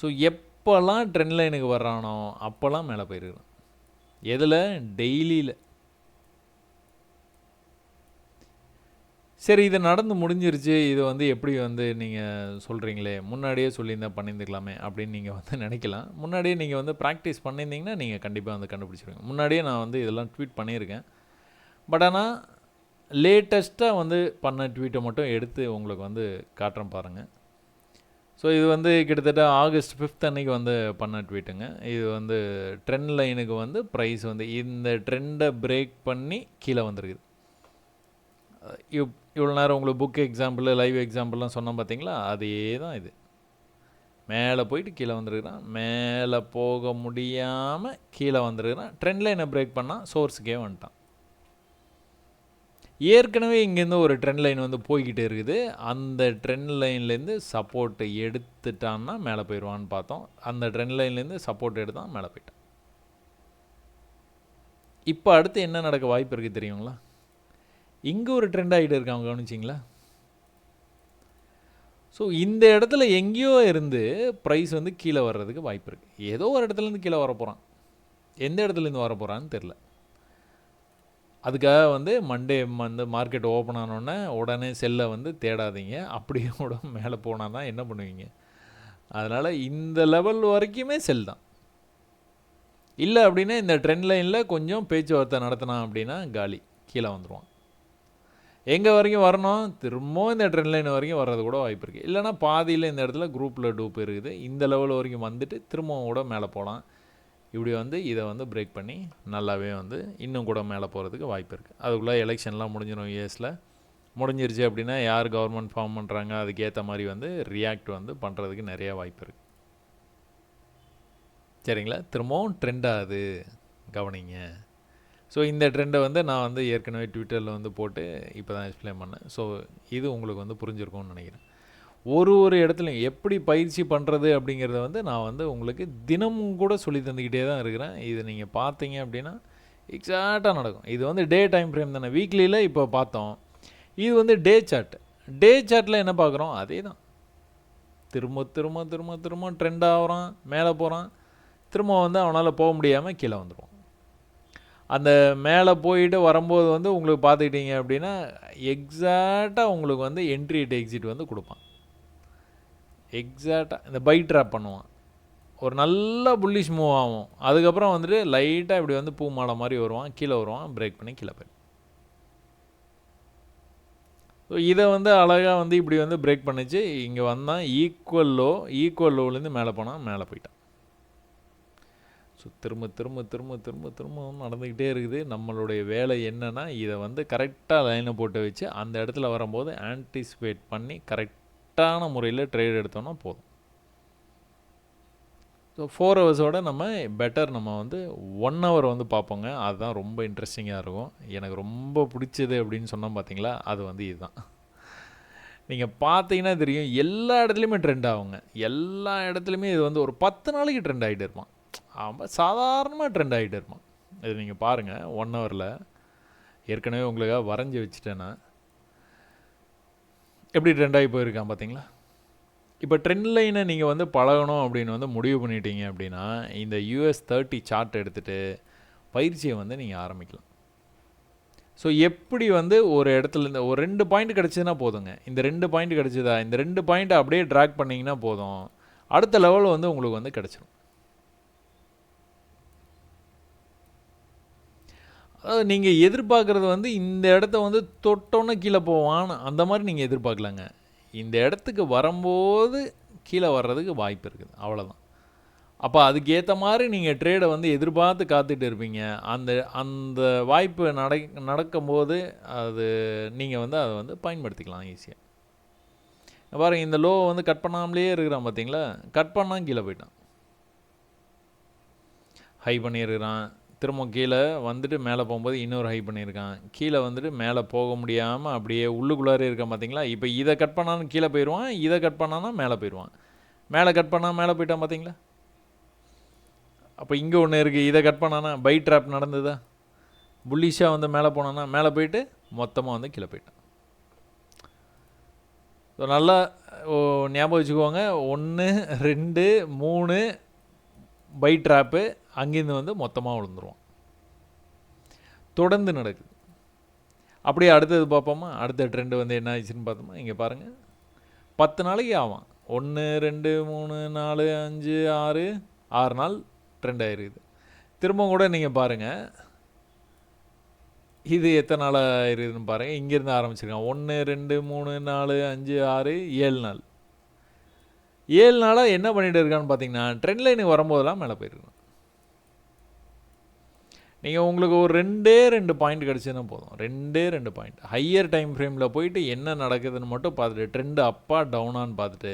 ஸோ எப்போல்லாம் ட்ரெண்ட் லைனுக்கு வர்றானோ அப்போல்லாம் மேலே போயிருக்கிறான். எதில்? டெய்லியில். சரி, இது நடந்து முடிஞ்சிருச்சு, இது வந்து எப்படி வந்து நீங்கள் சொல்கிறீங்களே, முன்னாடியே சொல்லியிருந்தா பண்ணியிருந்துக்கலாமே அப்படின்னு நீங்கள் வந்து நினைக்கலாம். முன்னாடியே நீங்கள் வந்து ப்ராக்டிஸ் பண்ணியிருந்தீங்கன்னா நீங்கள் கண்டிப்பாக வந்து கண்டுபிடிச்சிருவீங்க. முன்னாடியே நான் வந்து இதெல்லாம் ட்வீட் பண்ணியிருக்கேன். பட் ஆனால் லேட்டஸ்ட்டாக வந்து பண்ண ட்வீட்டை மட்டும் எடுத்து உங்களுக்கு வந்து காட்டுறேன் பாருங்கள். ஸோ இது வந்து கிட்டத்தட்ட ஆகஸ்ட் 5 அன்னைக்கு வந்து பண்ண ட்வீட்டுங்க. இது வந்து ட்ரெண்ட் லைனுக்கு வந்து ப்ரைஸ் வந்து இந்த ட்ரெண்டை பிரேக் பண்ணி கீழே வந்துருக்குது. இவ்வளோ நேரம் உங்களுக்கு புக் எக்ஸாம்பிள், லைவ் எக்ஸாம்பிள்லாம் சொன்னோம் பார்த்தீங்களா, அதே தான் இது. மேலே போயிட்டு கீழே வந்துருக்கிறான், மேலே போக முடியாமல் கீழே வந்துருக்கிறான். ட்ரெண்ட் லைனை பிரேக் பண்ணால் சோர்ஸுக்கே வந்துட்டான். ஏற்கனவே இங்கேருந்து ஒரு ட்ரெண்ட் லைன் வந்து போய்கிட்டே இருக்குது. அந்த ட்ரெண்ட் லைன்லேருந்து சப்போர்ட்டை எடுத்துட்டான்னா மேலே போயிடுவான்னு பார்த்தோம். அந்த ட்ரெண்ட் லைன்லேருந்து சப்போர்ட் எடுத்தான், மேலே போயிட்டான். இப்போ அடுத்து என்ன நடக்க வாய்ப்பு இருக்குது தெரியுங்களா? இங்கே ஒரு ட்ரெண்ட் ஆகிட்டு இருக்காங்க, கவனிச்சிங்களா? ஸோ இந்த இடத்துல எங்கேயோ இருந்து ப்ரைஸ் வந்து கீழே வர்றதுக்கு வாய்ப்பு இருக்குது. ஏதோ ஒரு இடத்துலேருந்து கீழே வர போகிறான். எந்த இடத்துலேருந்து வர போகிறான்னு தெரில. அதுக்காக வந்து மண்டே வந்து மார்க்கெட் ஓப்பன் ஆனோடனே உடனே செல்லை வந்து தேடாதீங்க. அப்படியே கூட மேலே போனால் தான் என்ன பண்ணுவீங்க? அதனால் இந்த லெவல் வரைக்குமே செல் தான். இல்லை அப்படின்னா இந்த ட்ரெண்ட் லைனில் கொஞ்சம் பேச்சுவார்த்தை நடத்தினான் அப்படின்னா காலி, கீழே வந்துடுவான். எங்கே வரைக்கும் வரணும்? திரும்பவும் இந்த ட்ரெண்ட் லைன் வரைக்கும் வர்றது கூட வாய்ப்பு இருக்குது. இல்லைனா பாதியில் இந்த இடத்துல குரூப்பில் டூப் இருக்குது, இந்த லெவல் வரைக்கும் வந்துட்டு திரும்பவும் கூட மேலே போகலாம். இப்படி வந்து இதை வந்து பிரேக் பண்ணி நல்லாவே வந்து இன்னும் கூட மேலே போகிறதுக்கு வாய்ப்பு இருக்குது. அதுக்குள்ளே எலெக்ஷன்லாம் முடிஞ்சிடும். யூஎஸில் முடிஞ்சிருச்சு அப்படின்னா யார் கவர்மெண்ட் ஃபார்ம் பண்ணுறாங்க அதுக்கேற்ற மாதிரி வந்து ரியாக்ட் வந்து பண்ணுறதுக்கு நிறையா வாய்ப்பு இருக்குது. சரிங்களா? திரும்பவும் ட்ரெண்ட் ஆகுது, கவனிங்க. ஸோ இந்த ட்ரெண்டை வந்து நான் வந்து ஏற்கனவே ட்விட்டரில் வந்து போட்டு இப்போ தான் எக்ஸ்பிளைன் பண்ணேன். ஸோ இது உங்களுக்கு வந்து புரிஞ்சிருக்கும்னு நினைக்கிறேன். ஒரு இடத்துலையும் எப்படி பயிற்சி பண்ணுறது அப்படிங்கிறத வந்து நான் வந்து உங்களுக்கு தினமும் கூட சொல்லி தந்துக்கிட்டே தான் இருக்கிறேன். இது நீங்கள் பார்த்தீங்க அப்படின்னா எக்ஸாக்டாக நடக்கும். இது வந்து டே டைம் ஃப்ரேம் தானே, வீக்லியில் இப்போ பார்த்தோம். இது வந்து டே சார்ட். டே சார்ட்டில் என்ன பார்க்குறோம்? அதே தான். திரும்ப திரும்ப திரும்ப திரும்ப ட்ரெண்ட் ஆகிறான், மேலே போகிறான், திரும்ப வந்து அவனால் போக முடியாமல் கீழே வந்துடுவான். அந்த மேலே போயிட்டு வரும்போது வந்து உங்களுக்கு பார்த்துக்கிட்டீங்க அப்படின்னா எக்ஸாக்டாக உங்களுக்கு வந்து என்ட்ரி எக்ஸிட் வந்து கொடுப்பான். எக்ஸாக்டாக இந்த பை ட்ராப் பண்ணுவான். ஒரு நல்ல புல்லிஷ் மூவ் ஆகும். அதுக்கப்புறம் வந்துட்டு லைட்டாக இப்படி வந்து பூ மாலை மாதிரி வருவான், கீழே வருவான், பிரேக் பண்ணி கீழே போயிடும். ஸோ இதை வந்து அழகாக வந்து இப்படி வந்து பிரேக் பண்ணிச்சு. இங்கே வந்தான், ஈக்குவல் லோலேருந்து மேலே போனால் மேலே போயிட்டான். ஸோ திரும்ப திரும்ப திரும்ப திரும்ப திரும்ப நடந்துக்கிட்டே இருக்குது. நம்மளுடைய வேலை என்னென்னா இதை வந்து கரெக்டாக லைனை போட்டு வச்சு அந்த இடத்துல வரும்போது ஆன்டிசிபேட் பண்ணி கரெக்டான முறையில் ட்ரேட் எடுத்தோன்னா போதும். ஸோ 4 ஹவர்ஸோட நம்ம பெட்டர் நம்ம வந்து 1 ஹவர் வந்து பார்ப்போங்க. அதுதான் ரொம்ப இன்ட்ரெஸ்டிங்காக இருக்கும். எனக்கு ரொம்ப பிடிச்சது அப்படின்னு சொன்னோம் பார்த்தீங்களா, அது வந்து இதுதான். நீங்கள் பார்த்தீங்கன்னா தெரியும், எல்லா இடத்துலையுமே ட்ரெண்ட் ஆகுங்க. எல்லா இடத்துலையுமே இது வந்து ஒரு 10 நாளைக்கு ட்ரெண்ட் ஆகிட்டு இருப்பான். ஆமாம், சாதாரணமாக ட்ரெண்ட் ஆகிட்டு இருப்பான். இது நீங்கள் பாருங்கள், 1 ஹவரில் ஏற்கனவே உங்களுக்காக வரைஞ்சி வச்சுட்டேன்னா எப்படி ட்ரெண்ட் ஆகி போயிருக்கான் பார்த்தீங்களா? இப்போ ட்ரெண்ட் லைனை நீங்கள் வந்து பழகணும் அப்படின்னு வந்து முடிவு பண்ணிட்டீங்க அப்படின்னா இந்த US30 சார்ட் எடுத்துகிட்டு பயிற்சியை வந்து நீங்கள் ஆரம்பிக்கலாம். ஸோ எப்படி வந்து ஒரு இடத்துலேருந்து ஒரு 2 பாயிண்ட் கிடச்சிதுன்னா போதுங்க. இந்த 2 பாயிண்ட் கிடச்சிதா, இந்த 2 பாயிண்ட்டை அப்படியே ட்ராக் பண்ணிங்கன்னா போதும், அடுத்த லெவல் வந்து உங்களுக்கு வந்து கிடச்சிரும். அதாவது நீங்கள் எதிர்பார்க்குறது வந்து இந்த இடத்த வந்து தொட்டோன்னே கீழே போவான்னு அந்த மாதிரி நீங்கள் எதிர்பார்க்கலாங்க. இந்த இடத்துக்கு வரும்போது கீழே வர்றதுக்கு வாய்ப்பு இருக்குது, அவ்வளோதான். அப்போ அதுக்கேற்ற மாதிரி நீங்கள் ட்ரேடை வந்து எதிர்பார்த்து காத்துட்டு இருப்பீங்க. அந்த அந்த வாய்ப்பு நடக்கும்போது அது நீங்கள் வந்து அதை வந்து பயன்படுத்திக்கலாம் ஈஸியாக. பாருங்கள், இந்த லோ வந்து கட் பண்ணாமலே இருக்கிறான் பார்த்தீங்களா, கட் பண்ணால் கீழே போயிட்டான், ஹை பண்ணியிருக்கிறான், திரும்ப கீழே வந்துட்டு மேலே போகும்போது இன்னொரு ஹை பண்ணியிருக்கான், கீழே வந்துட்டு மேலே போக முடியாமல் அப்படியே உள்ளுக்குள்ளாரே இருக்கான் பார்த்தீங்களா. இப்போ இதை கட் பண்ணாலும் கீழே போயிடுவான், இதை கட் பண்ணானா மேலே போயிடுவான், மேலே கட் பண்ணால் மேலே போயிட்டான் பார்த்தீங்களா. அப்போ இங்கே ஒன்று இருக்குது, இதை கட் பண்ணானா பை ட்ராப் நடந்ததா, புல்லிஷாக வந்து மேலே போனானா மேலே போயிட்டு மொத்தமாக வந்து கீழே போயிட்டான். ஸோ நல்லா ஞாபகம் வச்சுக்கோங்க. 1, 2, 3 பை ட்ராப்பு, அங்கேருந்து வந்து மொத்தமாக விழுந்துருவோம். தொடர்ந்து நடக்குது. அப்படியே அடுத்தது பார்ப்போமா? அடுத்த ட்ரெண்டு வந்து என்ன ஆயிடுச்சுன்னு பார்த்தோமா? இங்கே பாருங்கள், 10 நாளைக்கு ஆகும். 1, 2, 3, 4, 5, 6 நாள் ட்ரெண்ட் ஆகிருக்குது. திரும்ப கூட நீங்கள் பாருங்கள், இது எத்தனை நாள் ஆயிருக்குதுன்னு பாருங்கள். இங்கேருந்து ஆரம்பிச்சிருக்கான். 1, 2, 3, 4, 5, 6, 7 நாள். 7 நாளாக என்ன பண்ணிகிட்டு இருக்கான்னு பார்த்தீங்கன்னா, ட்ரெண்ட் லைனுக்கு வரும்போதெல்லாம் மேலே போயிருக்கணும். நீங்கள் உங்களுக்கு ஒரு 2 பாயிண்ட் கிடச்சுன்னா போதும். 2 பாயிண்ட் ஹையர் டைம் ஃப்ரேமில் போயிட்டு என்ன நடக்குதுன்னு மட்டும் பார்த்துட்டு, ட்ரெண்டு அப்பா டவுனான்னு பார்த்துட்டு,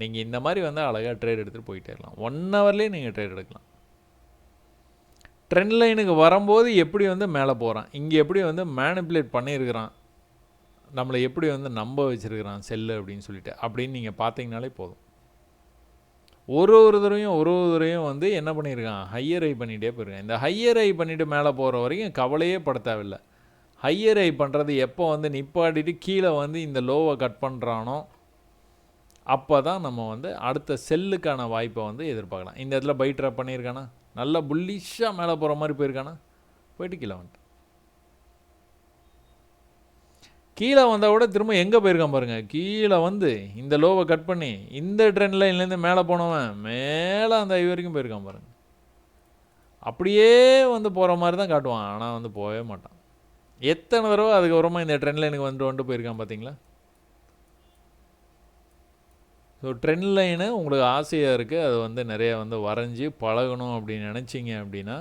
நீங்கள் இந்த மாதிரி வந்து அழகாக ட்ரேட் எடுத்துகிட்டு போயிட்டே இருக்கலாம். 1 ஹவர்லேயே நீங்கள் ட்ரேட் எடுக்கலாம். ட்ரெண்ட் லைனுக்கு வரும்போது எப்படி வந்து மேலே போகிறான், இங்கே எப்படி வந்து மேனிப்புலேட் பண்ணியிருக்கிறான், நம்மளை எப்படி வந்து நம்ப வச்சுருக்கிறான் செல்லு அப்படின்னு சொல்லிட்டு, அப்படின்னு நீங்கள் பார்த்தீங்கனாலே போதும். ஒரு தடவையும் வந்து என்ன பண்ணியிருக்கான், ஹையர் ஐ பண்ணிகிட்டே போயிருக்கான். இந்த ஹையர் ஐ பண்ணிவிட்டு மேலே போகிற வரைக்கும் கவலையே பட தேவையில்லை. ஹையர் ஐ பண்ணுறது எப்போ வந்து நிப்பாட்டிட்டு கீழே வந்து இந்த லோவை கட் பண்ணுறானோ அப்போ தான் நம்ம வந்து அடுத்த செல்லுக்கான வாய்ப்பை வந்து எதிர்பார்க்கலாம். இந்த இடத்துல பை ட்ராப் பண்ணியிருக்கானா, நல்லா புல்லிஷாக மேலே போகிற மாதிரி போயிருக்கானா, போயிட்டு கீழே வந்துட்டு கீழே வந்தால் கூட திரும்ப எங்கே போயிருக்கான் பாருங்கள். கீழே வந்து இந்த லோவை கட் பண்ணி இந்த ட்ரெண்ட் லைன்லேருந்து மேலே போனவன் மேலே அந்த ஐ வரைக்கும் போயிருக்கான் பாருங்கள். அப்படியே வந்து போகிற மாதிரி தான் காட்டுவான், ஆனால் வந்து போகவே மாட்டான். எத்தனை தடவை அதுக்கப்புறமா இந்த ட்ரெண்ட் லைனுக்கு வந்துட்டு போயிருக்கான் பார்த்தீங்களா. ஸோ ட்ரெண்ட் லைனு உங்களுக்கு ஆசையாக இருக்குது, அது வந்து நிறைய வந்து வரைஞ்சி பழகணும் அப்படின்னு நினச்சிங்க அப்படின்னா,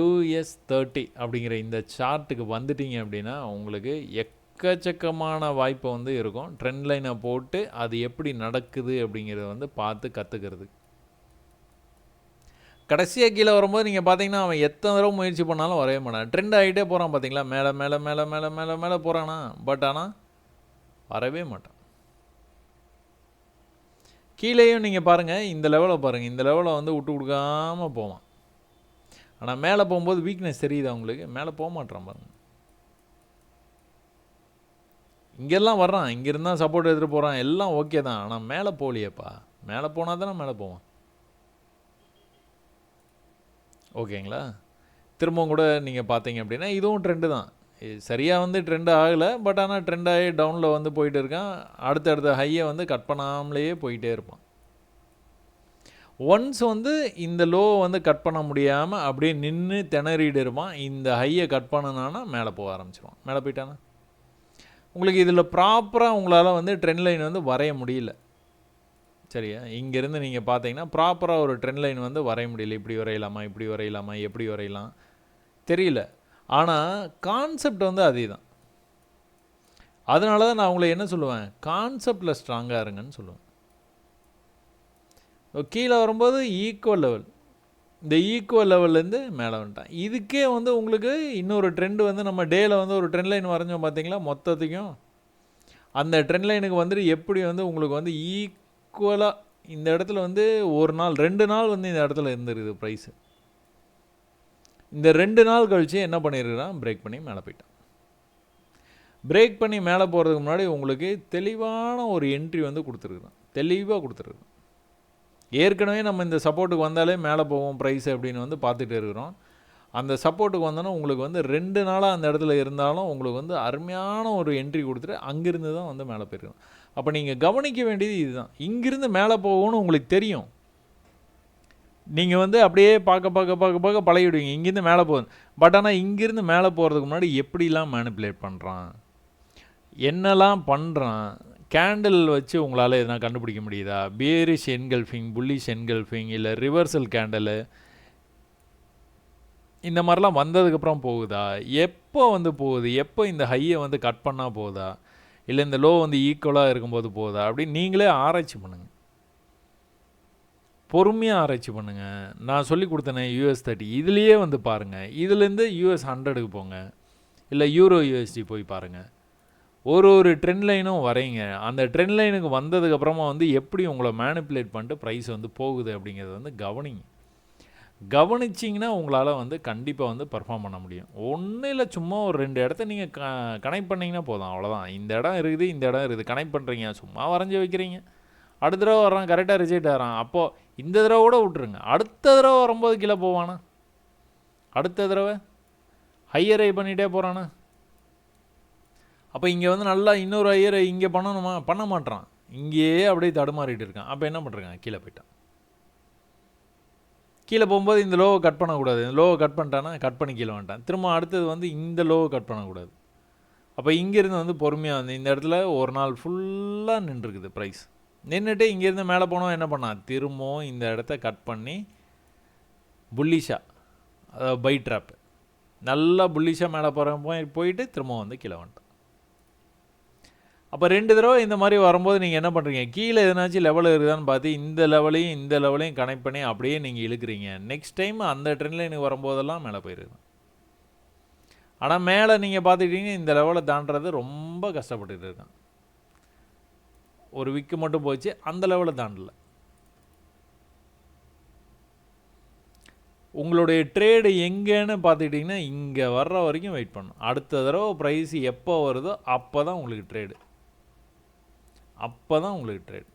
US30 அப்படிங்கிற இந்த சார்ட்டுக்கு வந்துட்டீங்க அப்படின்னா உங்களுக்கு எக்கச்சக்கமான வாய்ப்பு வந்து இருக்கும். ட்ரெண்ட் லைனை போட்டு அது எப்படி நடக்குது அப்படிங்கிறத வந்து பார்த்து கற்றுக்கிறது. கடைசியாக கீழே வரும்போது நீங்கள் பார்த்தீங்கன்னா அவன் எத்தனை தடவை முயற்சி பண்ணாலும் வரவே மாட்டான். ட்ரெண்ட் ஆகிட்டே போகிறான் பார்த்தீங்களா, மேலே மேலே மேலே மேலே மேலே மேலே போகிறானா, பட் ஆனால் வரவே மாட்டான். கீழேயும் நீங்கள் பாருங்கள், இந்த லெவலில் பாருங்கள், இந்த லெவலை வந்து விட்டு கொடுக்காமல் போவான். ஆனால் மேலே போகும்போது வீக்னஸ் தெரியுது அவங்களுக்கு, மேலே போக மாட்டான் பாருங்கள். இங்கெல்லாம் வர்றான், இங்கேருந்தான் சப்போர்ட் எடுத்துகிட்டு போகிறான், எல்லாம் ஓகே தான். ஆனால் மேலே போகலையேப்பா, மேலே போனால் தானே மேலே போவான். ஓகேங்களா. திரும்பவும் கூட நீங்கள் பார்த்தீங்க அப்படின்னா இதுவும் ட்ரெண்டு தான். சரியாக வந்து ட்ரெண்ட் ஆகலை, பட் ஆனால் ட்ரெண்ட் ஆகி டவுனில் வந்து போயிட்டு இருக்கான். அடுத்தடுத்த ஹையை வந்து கட் பண்ணாமலேயே போயிட்டே இருப்பான். ஒன்ஸ் வந்து இந்த லோவை வந்து கட் பண்ண முடியாமல் அப்படியே நின்று திணறிட்டு இருப்பான். இந்த ஹையை கட் பண்ணனானா மேலே போக ஆரம்பிச்சிடுவான். மேலே போயிட்டானா உங்களுக்கு இதில் ப்ராப்பராக உங்களால் வந்து ட்ரெண்ட் லைன் வந்து வரைய முடியல. சரியா, இங்கேருந்து நீங்கள் பார்த்தீங்கன்னா ப்ராப்பராக ஒரு ட்ரெண்ட் லைன் வந்து வரைய முடியல. இப்படி வரையலாமா, இப்படி வரையலாமா, எப்படி வரையலாம் தெரியல. ஆனால் கான்செப்ட் வந்து அதே தான். அதனால தான் நான் உங்களை என்ன சொல்லுவேன், கான்செப்டில் ஸ்ட்ராங்காக இருங்கன்னு சொல்லுவேன். கீழே வரும்போது ஈக்குவல் லெவல், இந்த ஈக்குவல் லெவல்லேருந்து மேலே வந்துட்டான். இதுக்கே வந்து உங்களுக்கு இன்னொரு ட்ரெண்டு வந்து நம்ம டேயில் வந்து ஒரு ட்ரெண்ட் லைன் வரைஞ்சோம் பார்த்தீங்களா, மொத்தத்துக்கும் அந்த ட்ரெண்ட் லைனுக்கு வந்துட்டு எப்படி வந்து உங்களுக்கு வந்து ஈக்குவலாக இந்த இடத்துல வந்து ஒரு நாள் 2 நாள் வந்து இந்த இடத்துல இருந்துருக்குது ப்ரைஸு. இந்த 2 நாள் கழித்து என்ன பண்ணியிருக்கிறான், பிரேக் பண்ணி மேலே போயிட்டான். பிரேக் பண்ணி மேலே போகிறதுக்கு முன்னாடி உங்களுக்கு தெளிவான ஒரு என்ட்ரி வந்து கொடுத்துருக்குறான், தெளிவாக கொடுத்துருக்குறான். ஏற்கனவே நம்ம இந்த சப்போர்ட்டுக்கு வந்தாலே மேலே போவோம் ப்ரைஸ் அப்படின்னு வந்து பார்த்துட்டு இருக்கிறோம். அந்த சப்போர்ட்டுக்கு வந்தோன்னா உங்களுக்கு வந்து 2 நாளாக அந்த இடத்துல இருந்தாலும் உங்களுக்கு வந்து அருமையான ஒரு என்ட்ரி கொடுத்துட்டு அங்கேருந்து தான் வந்து மேலே போயிருக்கணும். அப்போ நீங்கள் கவனிக்க வேண்டியது இதுதான். இங்கிருந்து மேலே போகணும்னு உங்களுக்கு தெரியும். நீங்கள் வந்து அப்படியே பார்க்க பழகிடுவீங்க, இங்கேருந்து மேலே போகுது. பட் ஆனால் இங்கேருந்து மேலே போகிறதுக்கு முன்னாடி எப்படிலாம் மேனிப்புலேட் பண்ணுறான், என்னெல்லாம் பண்ணுறான், கேண்டில் வச்சு உங்களால் எதனா கண்டுபிடிக்க முடியுதா? பியரிஷ் என்கல்ஃபிங், புல்லிஷ் என்கல்ஃபிங், இல்லை ரிவர்சல் கேண்டலு, இந்த மாதிரிலாம் வந்ததுக்கப்புறம் போகுதா, எப்போ வந்து போகுது, எப்போ இந்த ஹையை வந்து கட் பண்ணால் போகுதா, இல்லை இந்த லோ வந்து ஈக்குவலாக இருக்கும்போது போகுதா அப்படின்னு நீங்களே ஆராய்ச்சி பண்ணுங்கள். பொறுமையாக ஆராய்ச்சி பண்ணுங்கள். நான் சொல்லி கொடுத்தேனே US30, இதுலேயே வந்து பாருங்கள். இதுலேருந்து US100க்கு போங்க, இல்லை யூரோ USD போய் பாருங்கள். ஒரு ட்ரெண்ட் லைனும் வரைங்க. அந்த ட்ரெண்ட் லைனுக்கு வந்ததுக்கப்புறமா வந்து எப்படி உங்களை மேனிப்புலேட் பண்ணிட்டு ப்ரைஸ் வந்து போகுது அப்படிங்கிறத வந்து கவனிங்க. கவனிச்சிங்கன்னா உங்களால் வந்து கண்டிப்பாக வந்து பெர்ஃபார்ம் பண்ண முடியும். ஒன்றும் இல்லை, சும்மா ஒரு 2 இடத்த நீங்கள் கனெக்ட் பண்ணிங்கன்னா போதும், அவ்வளோதான். இந்த இடம் இருக்குது, இந்த இடம் இருக்குது, கனெக்ட் பண்ணுறீங்க, சும்மா வரைஞ்சி வைக்கிறீங்க. அடுத்த தடவை வர்றான், கரெக்டாக ரிஜெக்ட் ஆகிறான். அப்போது இந்த தடவை கூட விட்டுருங்க, அடுத்த தடவை வரும்போது கீழே போவானா, அடுத்த தடவை ஹையர் ஐ பண்ணிகிட்டே போகிறானா. அப்போ இங்கே வந்து நல்லா இன்னொரு ஹையர் இங்கே பண்ணணுமா, பண்ண மாட்டான், இங்கேயே அப்படியே தடுமாறிட்டு இருக்கான். அப்போ என்ன பண்ணுறாங்க, கீழே போயிட்டான். கீழே போகும்போது இந்த லோவை கட் பண்ணக்கூடாது, இந்த லோவை கட் பண்ணிட்டானா கட் பண்ணி கீழே வந்துட்டான். திரும்ப அடுத்தது வந்து இந்த லோவை கட் பண்ணக்கூடாது. அப்போ இங்கேருந்து வந்து பொறுமையாக வந்து இந்த இடத்துல ஒரு நாள் ஃபுல்லாக நின்றுருக்குது ப்ரைஸ். நின்றுட்டு இங்கேருந்து மேலே போனோம், என்ன பண்ணான், திரும்பவும் இந்த இடத்த கட் பண்ணி புல்லிஷாக, அதாவது பை ட்ராப்பு நல்லா புல்லிஷாக மேலே போயிட்டு திரும்ப வந்து கீழே வந்துட்டான். அப்போ 2 தடவை இந்த மாதிரி வரும்போது நீங்கள் என்ன பண்ணுறீங்க, கீழே எதனாச்சும் லெவல் இருக்குதான்னு பார்த்து இந்த லெவலையும் கனெக்ட் பண்ணி அப்படியே நீங்கள் இழுக்கிறீங்க. நெக்ஸ்ட் டைம் அந்த ட்ரெண்ட் லைனுக்கு வரும்போதெல்லாம் மேலே போயிடுது. ஆனால் மேலே நீங்கள் பார்த்துக்கிட்டீங்கன்னா இந்த லெவலை தாண்டுறது ரொம்ப கஷ்டப்பட்டுட்டு இருக்கான். ஒரு விக்கு மட்டும் போச்சு, அந்த லெவலை தாண்டலை. உங்களுடைய ட்ரேடு எங்கேன்னு பார்த்துக்கிட்டிங்கன்னா இங்கே வர்ற வரைக்கும் வெயிட் பண்ணணும். அடுத்த தடவை ப்ரைஸ் எப்போ வருதோ அப்போ தான் உங்களுக்கு ட்ரேடு, அப்போ தான் உங்களுக்கு ட்ரேட்.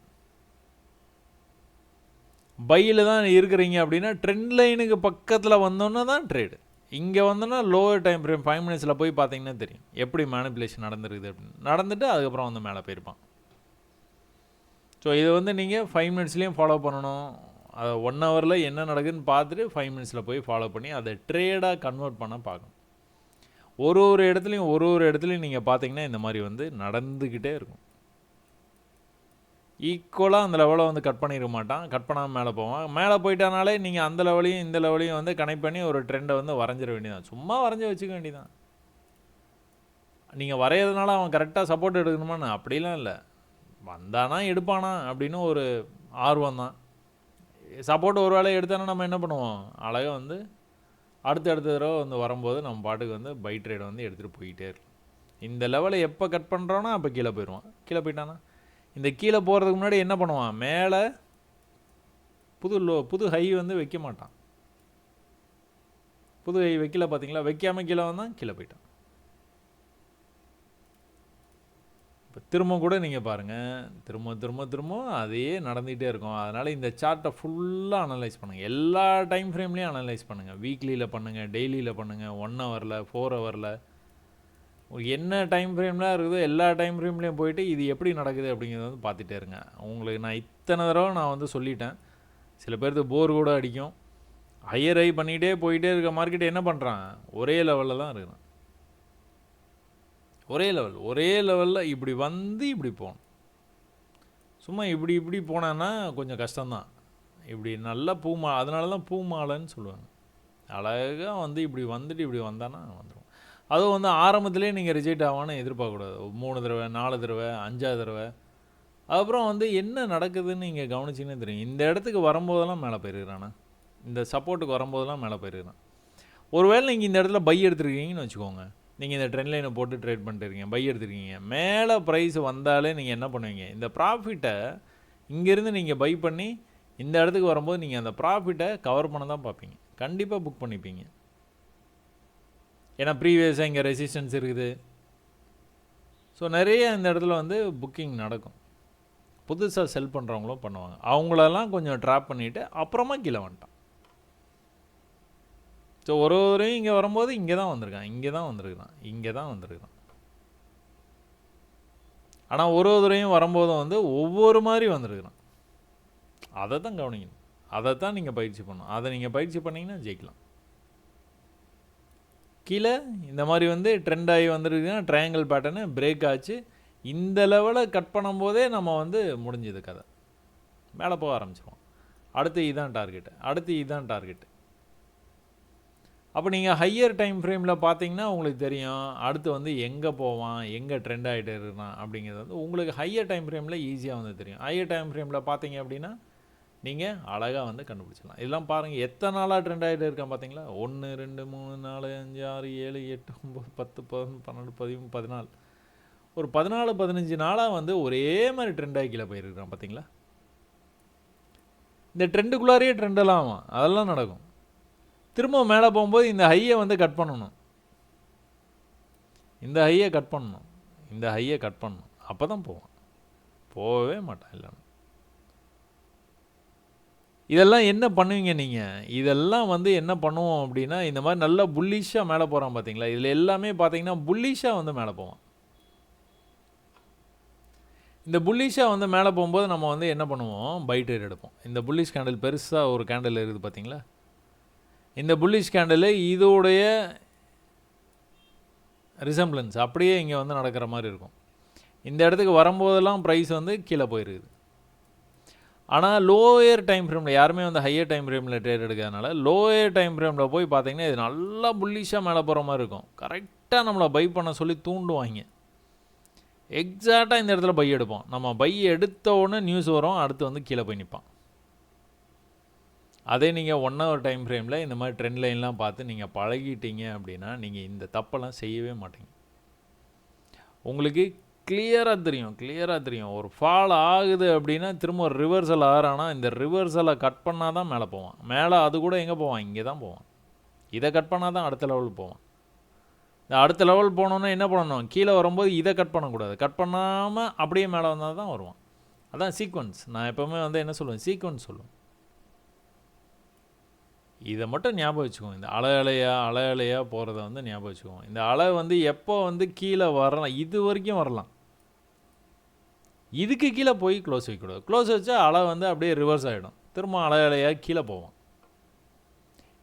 பையில் தான் இருக்கிறீங்க அப்படின்னா ட்ரெண்ட் லைனுக்கு பக்கத்தில் வந்தோன்னா தான் ட்ரேடு. இங்கே வந்தோன்னா லோவர் டைம் ஃப்ரேம் 5 மினிட்ஸில் போய் பார்த்தீங்கன்னா தெரியும் எப்படி மேனிப்புலேஷன் நடந்துருக்குது அப்படின்னு. நடந்துட்டு அதுக்கப்புறம் வந்து மேலே போயிருப்பான். ஸோ இது வந்து நீங்கள் 5 மினிட்ஸ்லேயும் ஃபாலோ பண்ணணும். அதை 1 ஹவரில் என்ன நடக்குதுன்னு பார்த்துட்டு 5 மினிட்ஸில் போய் ஃபாலோ பண்ணி அதை ட்ரேடாக கன்வெர்ட் பண்ண பார்க்கணும். ஒரு இடத்துலையும் நீங்கள் பார்த்தீங்கன்னா இந்த மாதிரி வந்து நடந்துக்கிட்டே இருக்கும். ஈக்குவலாக அந்த லெவலை வந்து கட் பண்ணிட மாட்டான், கட் பண்ணாமல் மேலே போவான். மேலே போயிட்டானாலே நீங்கள் அந்த லெவலையும் இந்த லெவலையும் வந்து கனெக்ட் பண்ணி ஒரு ட்ரெண்டை வந்து வரைஞ்சிட வேண்டியதான். சும்மா வரைஞ்சி வச்சுக்க வேண்டியதான். நீங்கள் வரைகிறதுனால அவன் கரெக்டாக சப்போர்ட் எடுக்கணுமான்னு அப்படிலாம் இல்லை. வந்தானா எடுப்பானா அப்படின்னு ஒரு ஆர்வம் தான். சப்போர்ட் ஒரு வேளை எடுத்தானா நம்ம என்ன பண்ணுவோம், அழகாக வந்து அடுத்த தடவை வந்து வரும்போது நம்ம பாட்டுக்கு வந்து பை ட்ரேடை வந்து எடுத்துகிட்டு போய்கிட்டே இருக்கும். இந்த லெவலை எப்போ கட் பண்ணுறோன்னா அப்போ கீழே போயிடுவான். கீழே போயிட்டானா இந்த கீழே போகிறதுக்கு முன்னாடி என்ன பண்ணுவான், மேலே புது ஹை வந்து வைக்க மாட்டான். புது ஹை வைக்கல பார்த்தீங்களா, வைக்காமல் கீழே வந்தான், கீழே போயிட்டான். இப்போ திரும்ப கூட நீங்கள் பாருங்கள், திரும்ப அதையே நடந்துகிட்டே இருக்கும். அதனால் இந்த சார்ட்டை ஃபுல்லாக அனலைஸ் பண்ணுங்கள். எல்லா டைம் ஃப்ரேம்லேயும் அனலைஸ் பண்ணுங்கள். வீக்லியில் பண்ணுங்கள், டெய்லியில் பண்ணுங்கள், 1 ஹவரில் 4 ஹவரில் என்ன டைம் ஃப்ரேம்லாம் இருக்குதோ எல்லா டைம் ஃப்ரேம்லேயும் போயிட்டு இது எப்படி நடக்குது அப்படிங்கிறத வந்து பார்த்துட்டே இருங்க. உங்களுக்கு நான் இத்தனை தடவை நான் வந்து சொல்லிட்டேன். சில பேருக்கு போர் கூட அடிக்கும். ஹையர் ஹை பண்ணிகிட்டே போயிட்டே இருக்க மார்க்கெட் என்ன பண்ணுறான், ஒரே லெவலில் தான் இருக்கிறான். ஒரே லெவலில் இப்படி வந்து இப்படி போகணும். சும்மா இப்படி போனான்னா கொஞ்சம் கஷ்டம்தான். இப்படி நல்லா அதனால தான் பூமாலைன்னு சொல்லுவாங்க. அழகாக வந்து இப்படி வந்துட்டு இப்படி வந்தானா வந்துடும். அதுவும் வந்து ஆரம்பத்திலே நீங்கள் ரிஜெக்ட் ஆவான்னு எதிர்பார்க்கக்கூடாது. 3 தடவை 4 தடவை 5ஆவது தடவை. அதுக்கப்புறம் வந்து என்ன நடக்குதுன்னு நீங்கள் கவனிச்சிங்கன்னு தெரியும். இந்த இடத்துக்கு வரும்போதெல்லாம் மேலே போயிருக்கிறானா, இந்த சப்போர்ட்டுக்கு வரும்போதெல்லாம் மேலே போயிருக்கிறான். ஒருவேளை நீங்கள் இந்த இடத்துல பை எடுத்துருக்கீங்கன்னு வச்சுக்கோங்க. நீங்கள் இந்த ட்ரெண்ட் லைனை போட்டு ட்ரேட் பண்ணிட்டுருக்கீங்க, பை எடுத்துருக்கீங்க. மேலே ப்ரைஸ் வந்தாலே நீங்கள் என்ன பண்ணுவீங்க, இந்த ப்ராஃபிட்டை இங்கேருந்து நீங்கள் பை பண்ணி இந்த இடத்துக்கு வரும்போது நீங்கள் அந்த ப்ராஃபிட்டை கவர் பண்ண தான் பார்ப்பீங்க. கண்டிப்பாக புக் பண்ணிப்பீங்க. ஏன்னா ப்ரீவியஸாக இங்கே ரெசிஸ்டன்ஸ் இருக்குது. ஸோ நிறைய இந்த இடத்துல வந்து புக்கிங் நடக்கும். புதுசாக செல் பண்ணுறவங்களும் பண்ணுவாங்க. அவங்களெல்லாம் கொஞ்சம் ட்ராப் பண்ணிவிட்டு அப்புறமா கீழே வந்துட்டான். ஸோ ஒருவரையும் இங்கே வரும்போது இங்கே தான் வந்திருக்கான். ஆனால் ஒருவரையும் வரும்போதும் வந்து ஒவ்வொரு மாதிரி வந்திருக்கிறான். அதை தான் கவனிக்கணும். அதை தான் நீங்கள் பயிற்சி பண்ணணும். அதை நீங்கள் பயிற்சி பண்ணிங்கன்னா ஜெயிக்கலாம். கீழே இந்த மாதிரி வந்து ட்ரெண்ட் ஆகி வந்துருக்குன்னா ட்ரையாங்கிள் பேட்டர்னு பிரேக் ஆச்சு. இந்த லெவலை கட் பண்ணும்போதே நம்ம வந்து முடிஞ்சது கதை. மேலே போக ஆரம்பிச்சிருவோம். அடுத்து இதுதான் டார்கெட்டு. அப்போ நீங்கள் ஹையர் டைம் ஃப்ரேமில் பார்த்தீங்கன்னா உங்களுக்கு தெரியும் அடுத்து வந்து எங்கே போவான், எங்கே ட்ரெண்ட் ஆகிட்டு இருக்கான் அப்படிங்கிறது வந்து உங்களுக்கு ஹையர் டைம் ஃப்ரேமில் ஈஸியாக வந்து தெரியும். ஹையர் டைம் ஃப்ரேமில் பார்த்தீங்க அப்படின்னா நீங்கள் அழகாக வந்து கண்டுபிடிச்சிடலாம். இதெல்லாம் பாருங்கள் எத்தனை நாளாக ட்ரெண்ட் ஆகிட்டு இருக்கான் பார்த்தீங்களா. 1 2 3 4 5 6 7 8 9 10 11 12 13 14 ஒரு 14 15 நாளாக வந்து ஒரே மாதிரி ட்ரெண்ட் ஆகி கீழே போயிருக்கிறான் பார்த்தீங்களா. இந்த ட்ரெண்டுக்குள்ளாரையே ட்ரெண்டெல்லாம் அதெல்லாம் நடக்கும். திரும்ப மேலே போகும்போது இந்த ஹையை வந்து கட் பண்ணணும், இந்த ஹையை கட் பண்ணணும், இந்த ஹையை கட் பண்ணணும். அப்போ தான் போவான், போகவே மாட்டான். இல்லைன்னு இதெல்லாம் என்ன பண்ணுவீங்க நீங்கள்? இதெல்லாம் வந்து என்ன பண்ணுவோம் அப்படின்னா, இந்த மாதிரி நல்லா புல்லிஷாக மேலே போகிறான் பார்த்தீங்களா, இதில் எல்லாமே பார்த்தீங்கன்னா புல்லிஷாக வந்து மேலே போவான். இந்த புல்லிஷாக வந்து மேலே போகும்போது நம்ம வந்து என்ன பண்ணுவோம், பை ட்ரேட் எடுப்போம். இந்த புல்லிஷ் கேண்டில் பெருசாக ஒரு கேண்டில் இருக்குது பார்த்தீங்களா, இந்த புல்லிஷ் கேண்டில் இதோடைய ரிசம்பிளன்ஸ் அப்படியே இங்கே வந்து நடக்கிற மாதிரி இருக்கும். இந்த இடத்துக்கு வரும்போதெல்லாம் ப்ரைஸ் வந்து கீழே போயிருக்குது. ஆனால் லோயர் டைம் ஃப்ரேமில் யாருமே வந்து ஹையர் டைம் ஃப்ரேமில் ட்ரேட் எடுக்கிறதுனால லோயர் டைம் ஃப்ரேமில் போய் பார்த்தீங்கன்னா இது நல்லா புல்லிஷாக மேலே போகிற மாதிரி இருக்கும். கரெக்டாக நம்மளை பை பண்ண சொல்லி தூண்டுவாங்க. எக்ஸாக்டாக இந்த இடத்துல பை எடுப்போம். நம்ம பை எடுத்த உடனே நியூஸ் வரும், அடுத்து வந்து கீழே போய் நிற்பான். அதே நீங்கள் 1 hour டைம் ஃப்ரேமில் இந்த மாதிரி ட்ரெண்ட் லைன்லாம் பார்த்து நீங்கள் பழகிட்டீங்க அப்படின்னா நீங்கள் இந்த தப்பெல்லாம் செய்யவே மாட்டீங்க. உங்களுக்கு கிளியராக தெரியும் ஒரு ஃபால் ஆகுது அப்படின்னா திரும்ப ஒரு ரிவர்சல் ஆகிறானா இந்த ரிவர்சலை கட் பண்ணால் தான் மேலே போவான். மேலே அது கூட எங்கே போவான், இங்கே தான் போவான். இதை கட் பண்ணால் தான் அடுத்த லெவல் போவான். இந்த அடுத்த லெவல் போனோன்னா என்ன பண்ணணும், கீழே வரும்போது இதை கட் பண்ணக்கூடாது, கட் பண்ணாமல் அப்படியே மேலே வந்தால் தான் வருவான். அதான் சீக்வன்ஸ். நான் எப்போவுமே வந்து என்ன சொல்லுவேன், சீக்வன்ஸ் சொல்லுவேன். இதை மட்டும் ஞாபகம் வச்சுக்குவோம். இந்த அலை அலையாக போகிறத வந்து ஞாபகம் வச்சுக்குவோம். இந்த அலை வந்து எப்போ வந்து கீழே வரலாம், இது வரைக்கும் வரலாம், இதுக்கு கீழே போய் க்ளோஸ் வைக்கக்கூடாது. க்ளோஸ் வச்சா அலை வந்து அப்படியே ரிவர்ஸ் ஆகிடும், திரும்ப அலையாக கீழே போவோம்.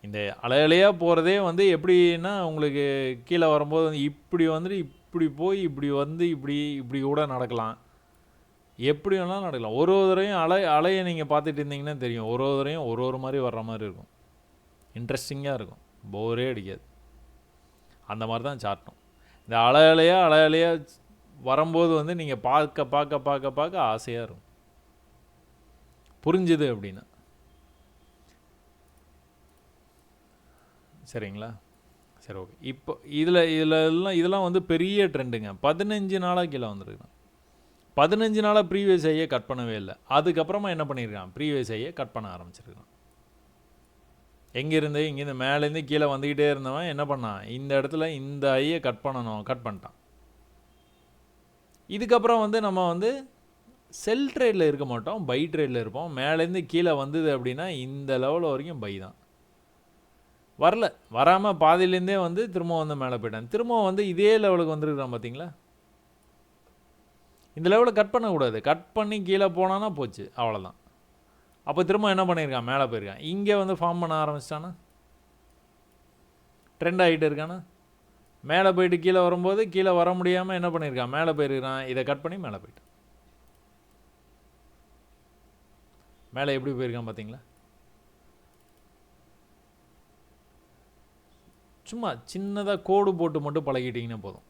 இந்த அலையாக போகிறதே வந்து எப்படின்னா உங்களுக்கு கீழே வரும்போது வந்து இப்படி வந்துட்டு இப்படி போய் இப்படி வந்து இப்படி கூட நடக்கலாம், எப்படி வேணாலும் நடக்கலாம். ஒரு தடவையும் அலையை நீங்கள் பார்த்துட்டு இருந்தீங்கன்னா தெரியும், ஒரு தடவையும் ஒரு மாதிரி வர்ற மாதிரி இருக்கும். இன்ட்ரெஸ்டிங்காக இருக்கும், போரே அடிக்காது. அந்த மாதிரி தான் சார்ட்டும். இந்த அலையாக வரும்போது வந்து நீங்கள் பார்க்க ஆசையாக இருக்கும். புரிஞ்சுது அப்படின்னா சரிங்களா? சரி, ஓகே. இப்போ இதெல்லாம் வந்து பெரிய ட்ரெண்டுங்க. 15 நாளாக கீழே வந்துருக்கான். 15 நாளாக ப்ரீவியஸ் ஐயை கட் பண்ணவே இல்லை. அதுக்கப்புறமா என்ன பண்ணியிருக்கான், ப்ரீவியஸ் ஐயை கட் பண்ண ஆரம்பிச்சிருக்கான். இங்கேருந்து மேலேருந்து கீழே வந்துக்கிட்டே இருந்தவன் என்ன பண்ணான், இந்த இடத்துல இந்த ஐயை கட் பண்ணிட்டான். இதுக்கப்புறம் வந்து நம்ம வந்து செல் ட்ரேடில் இருக்க மாட்டோம், பை ட்ரேடில் இருப்போம். மேலேருந்து கீழே வந்தது அப்படின்னா இந்த லெவல் வரைக்கும் பை தான். வராமல் பாதியிலேருந்தே வந்து திரும்ப வந்து மேலே போயிட்டான். திரும்ப வந்து இதே லெவலுக்கு வந்துருக்குறான் பார்த்தீங்களா. இந்த லெவலை கட் பண்ணக்கூடாது, கட் பண்ணி கீழே போனான்னா போச்சு, அவ்வளோதான். அப்போ திரும்ப என்ன பண்ணியிருக்கான், மேலே போயிருக்கான். இங்கே வந்து ஃபார்ம் பண்ண ஆரம்பிச்சிட்டானா, ட்ரெண்ட் ஆகிட்டு இருக்கானா. மேலே போயிட்டு கீழே வரும்போது கீழே வர முடியாமல் என்ன பண்ணியிருக்கான், மேலே போயிருக்கான். இதை கட் பண்ணி மேலே போயிட்டான். மேலே எப்படி போயிருக்கான் பார்த்தீங்களா. சும்மா சின்னதாக கோடு போட்டு மட்டும் பழகிட்டிங்கன்னா போதும்.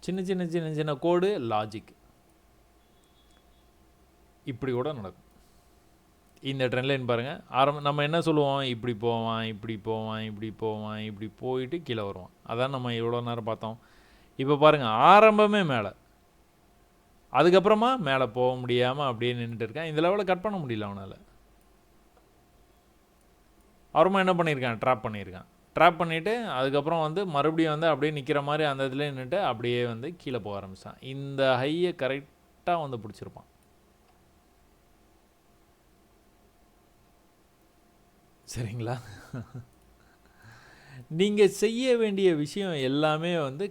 சின்ன கோடு லாஜிக் இப்படி கூட நடக்கும். இந்த ட்ரெண்ட் லைன் பாருங்கள், நம்ம என்ன சொல்லுவோம், இப்படி போவான், இப்படி போயிட்டு கீழே வருவான். அதான் நம்ம இவ்வளோ நேரம் பார்த்தோம். இப்போ பாருங்கள், ஆரம்பமே மேலே, அதுக்கப்புறமா மேலே போக முடியாமல் அப்படியே நின்றுட்டு இருக்கான். இந்த லெவலில் கட் பண்ண முடியல அவனால். அப்புறமா என்ன பண்ணியிருக்கான், ட்ராப் பண்ணிவிட்டு அதுக்கப்புறம் வந்து மறுபடியும் வந்து அப்படியே நிற்கிற மாதிரி அந்த இதில் நின்றுட்டு அப்படியே வந்து கீழே போக ஆரம்பித்தான். இந்த ஹையை கரெக்டாக வந்து பிடிச்சிருப்பான். சரிங்களா. நீங்கள் செய்ய வேண்டிய விஷயம் எல்லாமே வந்து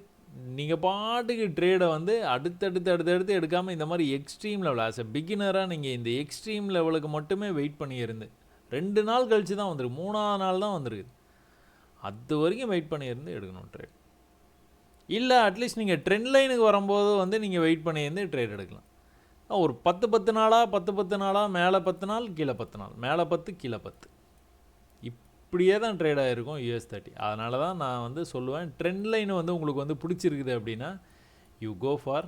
நீங்கள் பாட்டுக்கு ட்ரேடை வந்து அடுத்தடுத்து எடுக்காமல் இந்த மாதிரி எக்ஸ்ட்ரீம் லெவல் ஆஸ் எ பிகினராக நீங்கள் இந்த எக்ஸ்ட்ரீம் லெவலுக்கு மட்டுமே வெயிட் பண்ணி இருந்து 2 நாள் கழித்து தான் வந்துருக்கு, 3ஆவது நாள் தான் வந்துருக்கு. அது வரைக்கும் வெயிட் பண்ணியிருந்து எடுக்கணும் ட்ரேட். இல்லை அட்லீஸ்ட் நீங்கள் ட்ரெண்ட் லைனுக்கு வரும்போது வந்து நீங்கள் வெயிட் பண்ணியிருந்து ட்ரேட் எடுக்கலாம். ஒரு 10 நாளாக மேலே 10 நாள் கீழே 10 நாள், மேலே 10 கீழே 10, இப்படியே தான் ட்ரேட் ஆகிருக்கும் US30. அதனால தான் நான் வந்து சொல்லுவேன், ட்ரெண்ட் லைன் வந்து உங்களுக்கு வந்து பிடிச்சிருக்குது அப்படின்னா you go for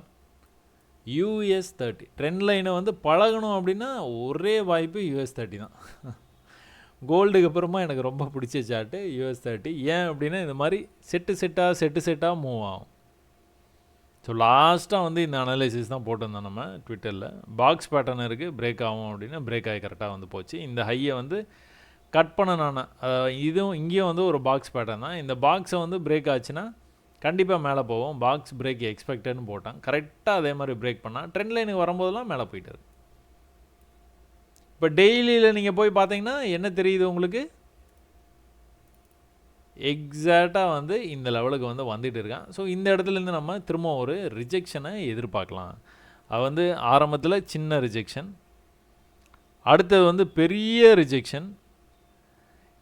US30. Trend லைனை வந்து பழகணும் அப்படின்னா ஒரே வாய்ப்பு US30 தான். கோல்டுக்கு அப்புறமா எனக்கு ரொம்ப பிடிச்ச சார்ட்டு US30. ஏன் அப்படின்னா இந்த மாதிரி செட்டாக மூவ் ஆகும். ஸோ லாஸ்ட்டாக வந்து இந்த அனலைசிஸ் தான் போட்டிருந்தோம் நம்ம ட்விட்டரில். பாக்ஸ் பேட்டர்ன் இருக்குது, பிரேக் ஆகும் அப்படின்னா பிரேக் ஆகி கரெக்டாக வந்து போச்சு. இந்த ஹையை வந்து கட் பண்ணனான இதுவும் இங்கேயும் வந்து ஒரு பாக்ஸ் பேட்டர்ன் தான். இந்த பாக்ஸை வந்து பிரேக் ஆச்சுன்னா கண்டிப்பாக மேலே போவோம். பாக்ஸ் பிரேக் எக்ஸ்பெக்டட்னு போட்டான், கரெக்டாக அதே மாதிரி பிரேக் பண்ணால் ட்ரெண்ட் லைனுக்கு வரும்போதெல்லாம் மேலே போயிட்டார். இப்போ டெய்லியில் நீங்கள் போய் பார்த்தீங்கன்னா என்ன தெரியுது உங்களுக்கு? எக்ஸாக்டாக வந்து இந்த லெவலுக்கு வந்து வந்துட்டு இருக்கான். ஸோ இந்த இடத்துலேருந்து நம்ம திரும்ப ஒரு ரிஜெக்ஷனை எதிர்பார்க்கலாம். அது வந்து ஆரம்பத்தில் சின்ன ரிஜெக்ஷன், அடுத்தது வந்து பெரிய ரிஜெக்ஷன்.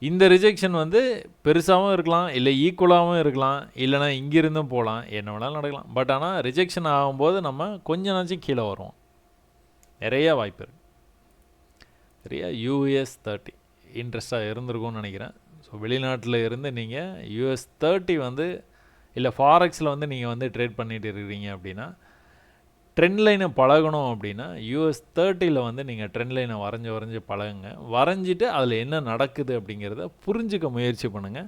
இந்த ரிஜெக்ஷன் வந்து பெருசாகவும் இருக்கலாம், இல்லை ஈக்குவலாகவும் இருக்கலாம், இல்லைனா இங்கிருந்தும் போகலாம், என்ன வேணாலும் நடக்கலாம். பட் ஆனால் ரிஜெக்ஷன் ஆகும்போது நம்ம கொஞ்ச நாச்சும் கீழே வருவோம். நிறையா வாய்ப்பு இருக்குது. சரியா? US30 இன்ட்ரெஸ்ட்டாக இருந்திருக்கும்னு நினைக்கிறேன். ஸோ வெளிநாட்டில் இருந்து நீங்கள் US30 வந்து இல்லை ஃபாரெக்ஸில் வந்து நீங்கள் வந்து ட்ரேட் பண்ணிகிட்டு இருக்கிறீங்க அப்படின்னா, ட்ரெண்ட் லைனை பழகணும் அப்படின்னா US30 வந்து நீங்கள் ட்ரெண்ட் லைனை வரைஞ்சி பழகுங்க. வரைஞ்சிட்டு அதில் என்ன நடக்குது அப்படிங்கிறத புரிஞ்சுக்க முயற்சி பண்ணுங்கள்.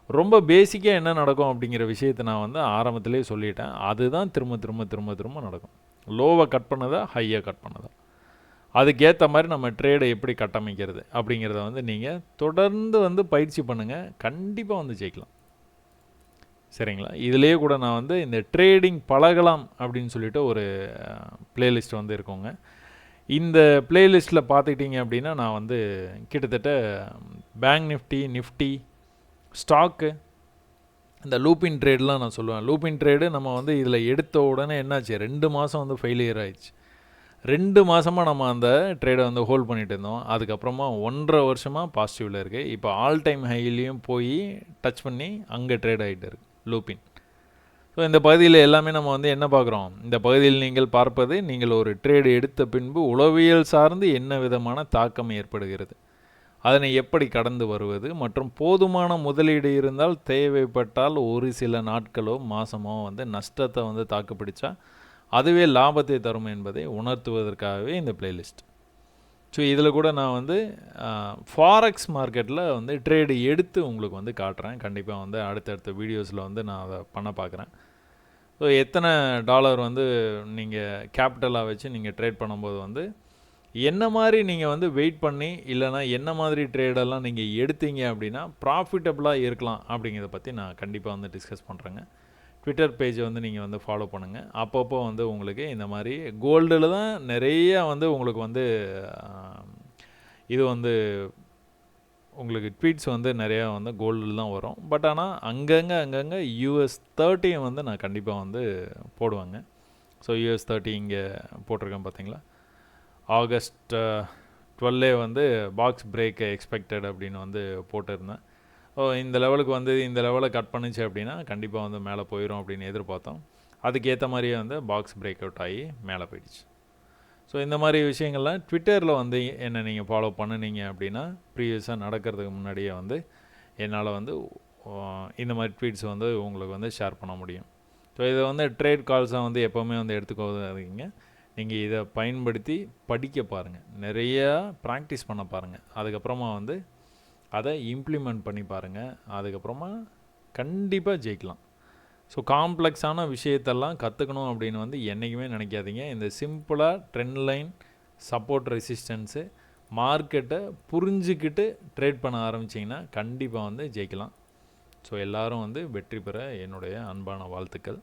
ரொம்ப பேசிக்காக என்ன நடக்கும் அப்படிங்கிற விஷயத்தை நான் வந்து ஆரம்பத்திலே சொல்லிட்டேன். அதுதான் திரும்ப திரும்ப திரும்ப திரும்ப நடக்கும். லோவை கட் பண்ணதா, ஹையை கட் பண்ணதா, அதுக்கேற்ற மாதிரி நம்ம ட்ரேடை எப்படி கட்டமைக்கிறது அப்படிங்கிறத வந்து நீங்கள் தொடர்ந்து வந்து பயிற்சி பண்ணுங்கள். கண்டிப்பாக வந்து ஜெயிக்கலாம். சரிங்களா? இதிலே கூட நான் வந்து இந்த ட்ரேடிங் பழகலாம் அப்படின்னு சொல்லிட்டு ஒரு பிளேலிஸ்ட் வந்து இருக்கோங்க. இந்த பிளேலிஸ்ட்டில் பார்த்துக்கிட்டிங்க அப்படின்னா நான் வந்து கிட்டத்தட்ட பேங்க் நிஃப்டி ஸ்டாக்கு, இந்த லூப்பின் ட்ரேட்லாம் நான் சொல்லுவேன். லூப்பின் ட்ரேடு நம்ம வந்து இதில் எடுத்த உடனே என்னாச்சு, 2 மாதம் வந்து ஃபெயிலியர் ஆயிடுச்சு. 2 மாதமாக நம்ம அந்த ட்ரேடை வந்து ஹோல்ட் பண்ணிகிட்டு இருந்தோம். அதுக்கப்புறமா 1.5 வருஷமாக பாசிட்டிவில் இருக்குது. இப்போ ஆல் டைம் ஹைலையும் போய் டச் பண்ணி அங்கே ட்ரேட் ஆகிட்டு இருக்குது லூப்பின். ஸோ இந்த பகுதியில் எல்லாமே நம்ம வந்து என்ன பார்க்குறோம், இந்த பகுதியில் நீங்கள் பார்ப்பது, நீங்கள் ஒரு ட்ரேடு எடுத்த பின்பு உளவியல் சார்ந்து என்ன விதமான தாக்கம் ஏற்படுகிறது, அதனை எப்படி கடந்து வருவது, மற்றும் போதுமான முதலீடு இருந்தால் தேவைப்பட்டால் ஒரு சில நாட்களோ மாதமோ வந்து நஷ்டத்தை வந்து தாக்குப்பிடிச்சா அதுவே லாபத்தை தரும் என்பதை உணர்த்துவதற்காகவே இந்த பிளேலிஸ்ட். ஸோ இதில் கூட நான் வந்து ஃபாரெக்ஸ் மார்க்கெட்டில் வந்து ட்ரேடு எடுத்து உங்களுக்கு வந்து காட்டுறேன். கண்டிப்பாக வந்து அடுத்தடுத்த வீடியோஸில் வந்து நான் அதை பண்ண பார்க்குறேன். ஸோ எத்தனை டாலர் வந்து நீங்கள் கேபிட்டலாக வச்சு நீங்கள் ட்ரேட் பண்ணும்போது வந்து என்ன மாதிரி நீங்கள் வந்து வெயிட் பண்ணி, இல்லைனா என்ன மாதிரி ட்ரேடெல்லாம் நீங்கள் எடுத்தீங்க அப்படின்னா ப்ராஃபிட்டபுளாக இருக்கலாம் அப்படிங்கிறத பற்றி நான் கண்டிப்பாக வந்து டிஸ்கஸ் பண்ணுறேங்க. ட்விட்டர் பேஜை வந்து நீங்கள் வந்து ஃபாலோ பண்ணுங்கள். அப்பப்போ வந்து உங்களுக்கு இந்த மாதிரி கோல்டில் தான் நிறைய வந்து உங்களுக்கு வந்து இது வந்து உங்களுக்கு ட்வீட்ஸ் வந்து நிறையா வந்து கோல்டில் தான் வரும். பட் ஆனால் அங்கங்கே US30 வந்து நான் கண்டிப்பாக வந்து போடுவேங்க. ஸோ US30 இங்கே போட்டிருக்கேன் பார்த்தீங்களா, ஆகஸ்ட் 12 வந்து பாக்ஸ் பிரேக் எக்ஸ்பெக்டட் அப்படின்னு வந்து போட்டிருந்தேன். இந்த லெவலுக்கு வந்து இந்த லெவலை கட் பண்ணிச்சு அப்படின்னா கண்டிப்பாக வந்து மேலே போயிடும் அப்படின்னு எதிர்பார்த்தோம். அதுக்கேற்ற மாதிரியே வந்து பாக்ஸ் பிரேக் அவுட் ஆகி மேலே போயிடுச்சு. ஸோ இந்த மாதிரி விஷயங்கள்லாம் ட்விட்டரில் வந்து என்ன நீங்கள் ஃபாலோ பண்ணினீங்க அப்படின்னா ப்ரீவியஸாக நடக்கிறதுக்கு முன்னாடியே வந்து என்னால் வந்து இந்த மாதிரி ட்வீட்ஸ் வந்து உங்களுக்கு வந்து ஷேர் பண்ண முடியும். ஸோ இதை வந்து ட்ரேட் கால்ஸாக வந்து எப்போவுமே வந்து எடுத்துக்கோங்க. நீங்கள் இதை பயன்படுத்தி படிக்க பாருங்கள், நிறையா ப்ராக்டிஸ் பண்ண பாருங்கள், அதுக்கப்புறமா வந்து அதை இம்ப்ளிமெண்ட் பண்ணி பாருங்கள். அதுக்கப்புறமா கண்டிப்பாக ஜெயிக்கலாம். ஸோ காம்ப்ளெக்ஸான விஷயத்தெல்லாம் கற்றுக்கணும் அப்படின்னு வந்து என்றைக்குமே நினைக்காதீங்க. இந்த சிம்பிளாக ட்ரெண்ட் லைன், சப்போர்ட், ரெசிஸ்டன்ஸு, மார்க்கெட்டை புரிஞ்சுக்கிட்டு ட்ரேட் பண்ண ஆரம்பிச்சிங்கன்னா கண்டிப்பாக வந்து ஜெயிக்கலாம். ஸோ எல்லோரும் வந்து வெற்றி பெற என்னுடைய அன்பான வாழ்த்துக்கள்.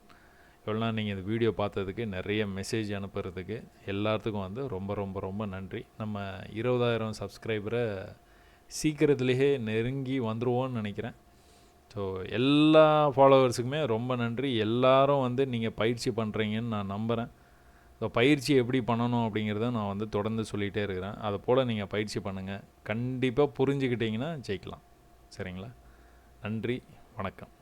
இவ்வளோ நீங்கள் இந்த வீடியோ பார்த்ததுக்கு, நிறைய மெசேஜ் அனுப்புறதுக்கு எல்லாத்துக்கும் வந்து ரொம்ப ரொம்ப ரொம்ப நன்றி. நம்ம 20,000 சப்ஸ்கிரைபரை சீக்கிரத்துலேயே நெருங்கி வந்துடுவோன்னு நினைக்கிறேன். ஸோ எல்லா ஃபாலோவர்ஸுக்குமே ரொம்ப நன்றி. எல்லாரும் வந்து நீங்கள் பயிற்சி பண்ணுறீங்கன்னு நான் நம்புகிறேன். ஸோ பயிற்சி எப்படி பண்ணணும் அப்படிங்கிறத நான் வந்து தொடர்ந்து சொல்லிகிட்டே இருக்கிறேன். அதை போல் நீங்கள் பயிற்சி பண்ணுங்கள். கண்டிப்பாக புரிஞ்சுக்கிட்டிங்கன்னா ஜெயிக்கலாம். சரிங்களா? நன்றி, வணக்கம்.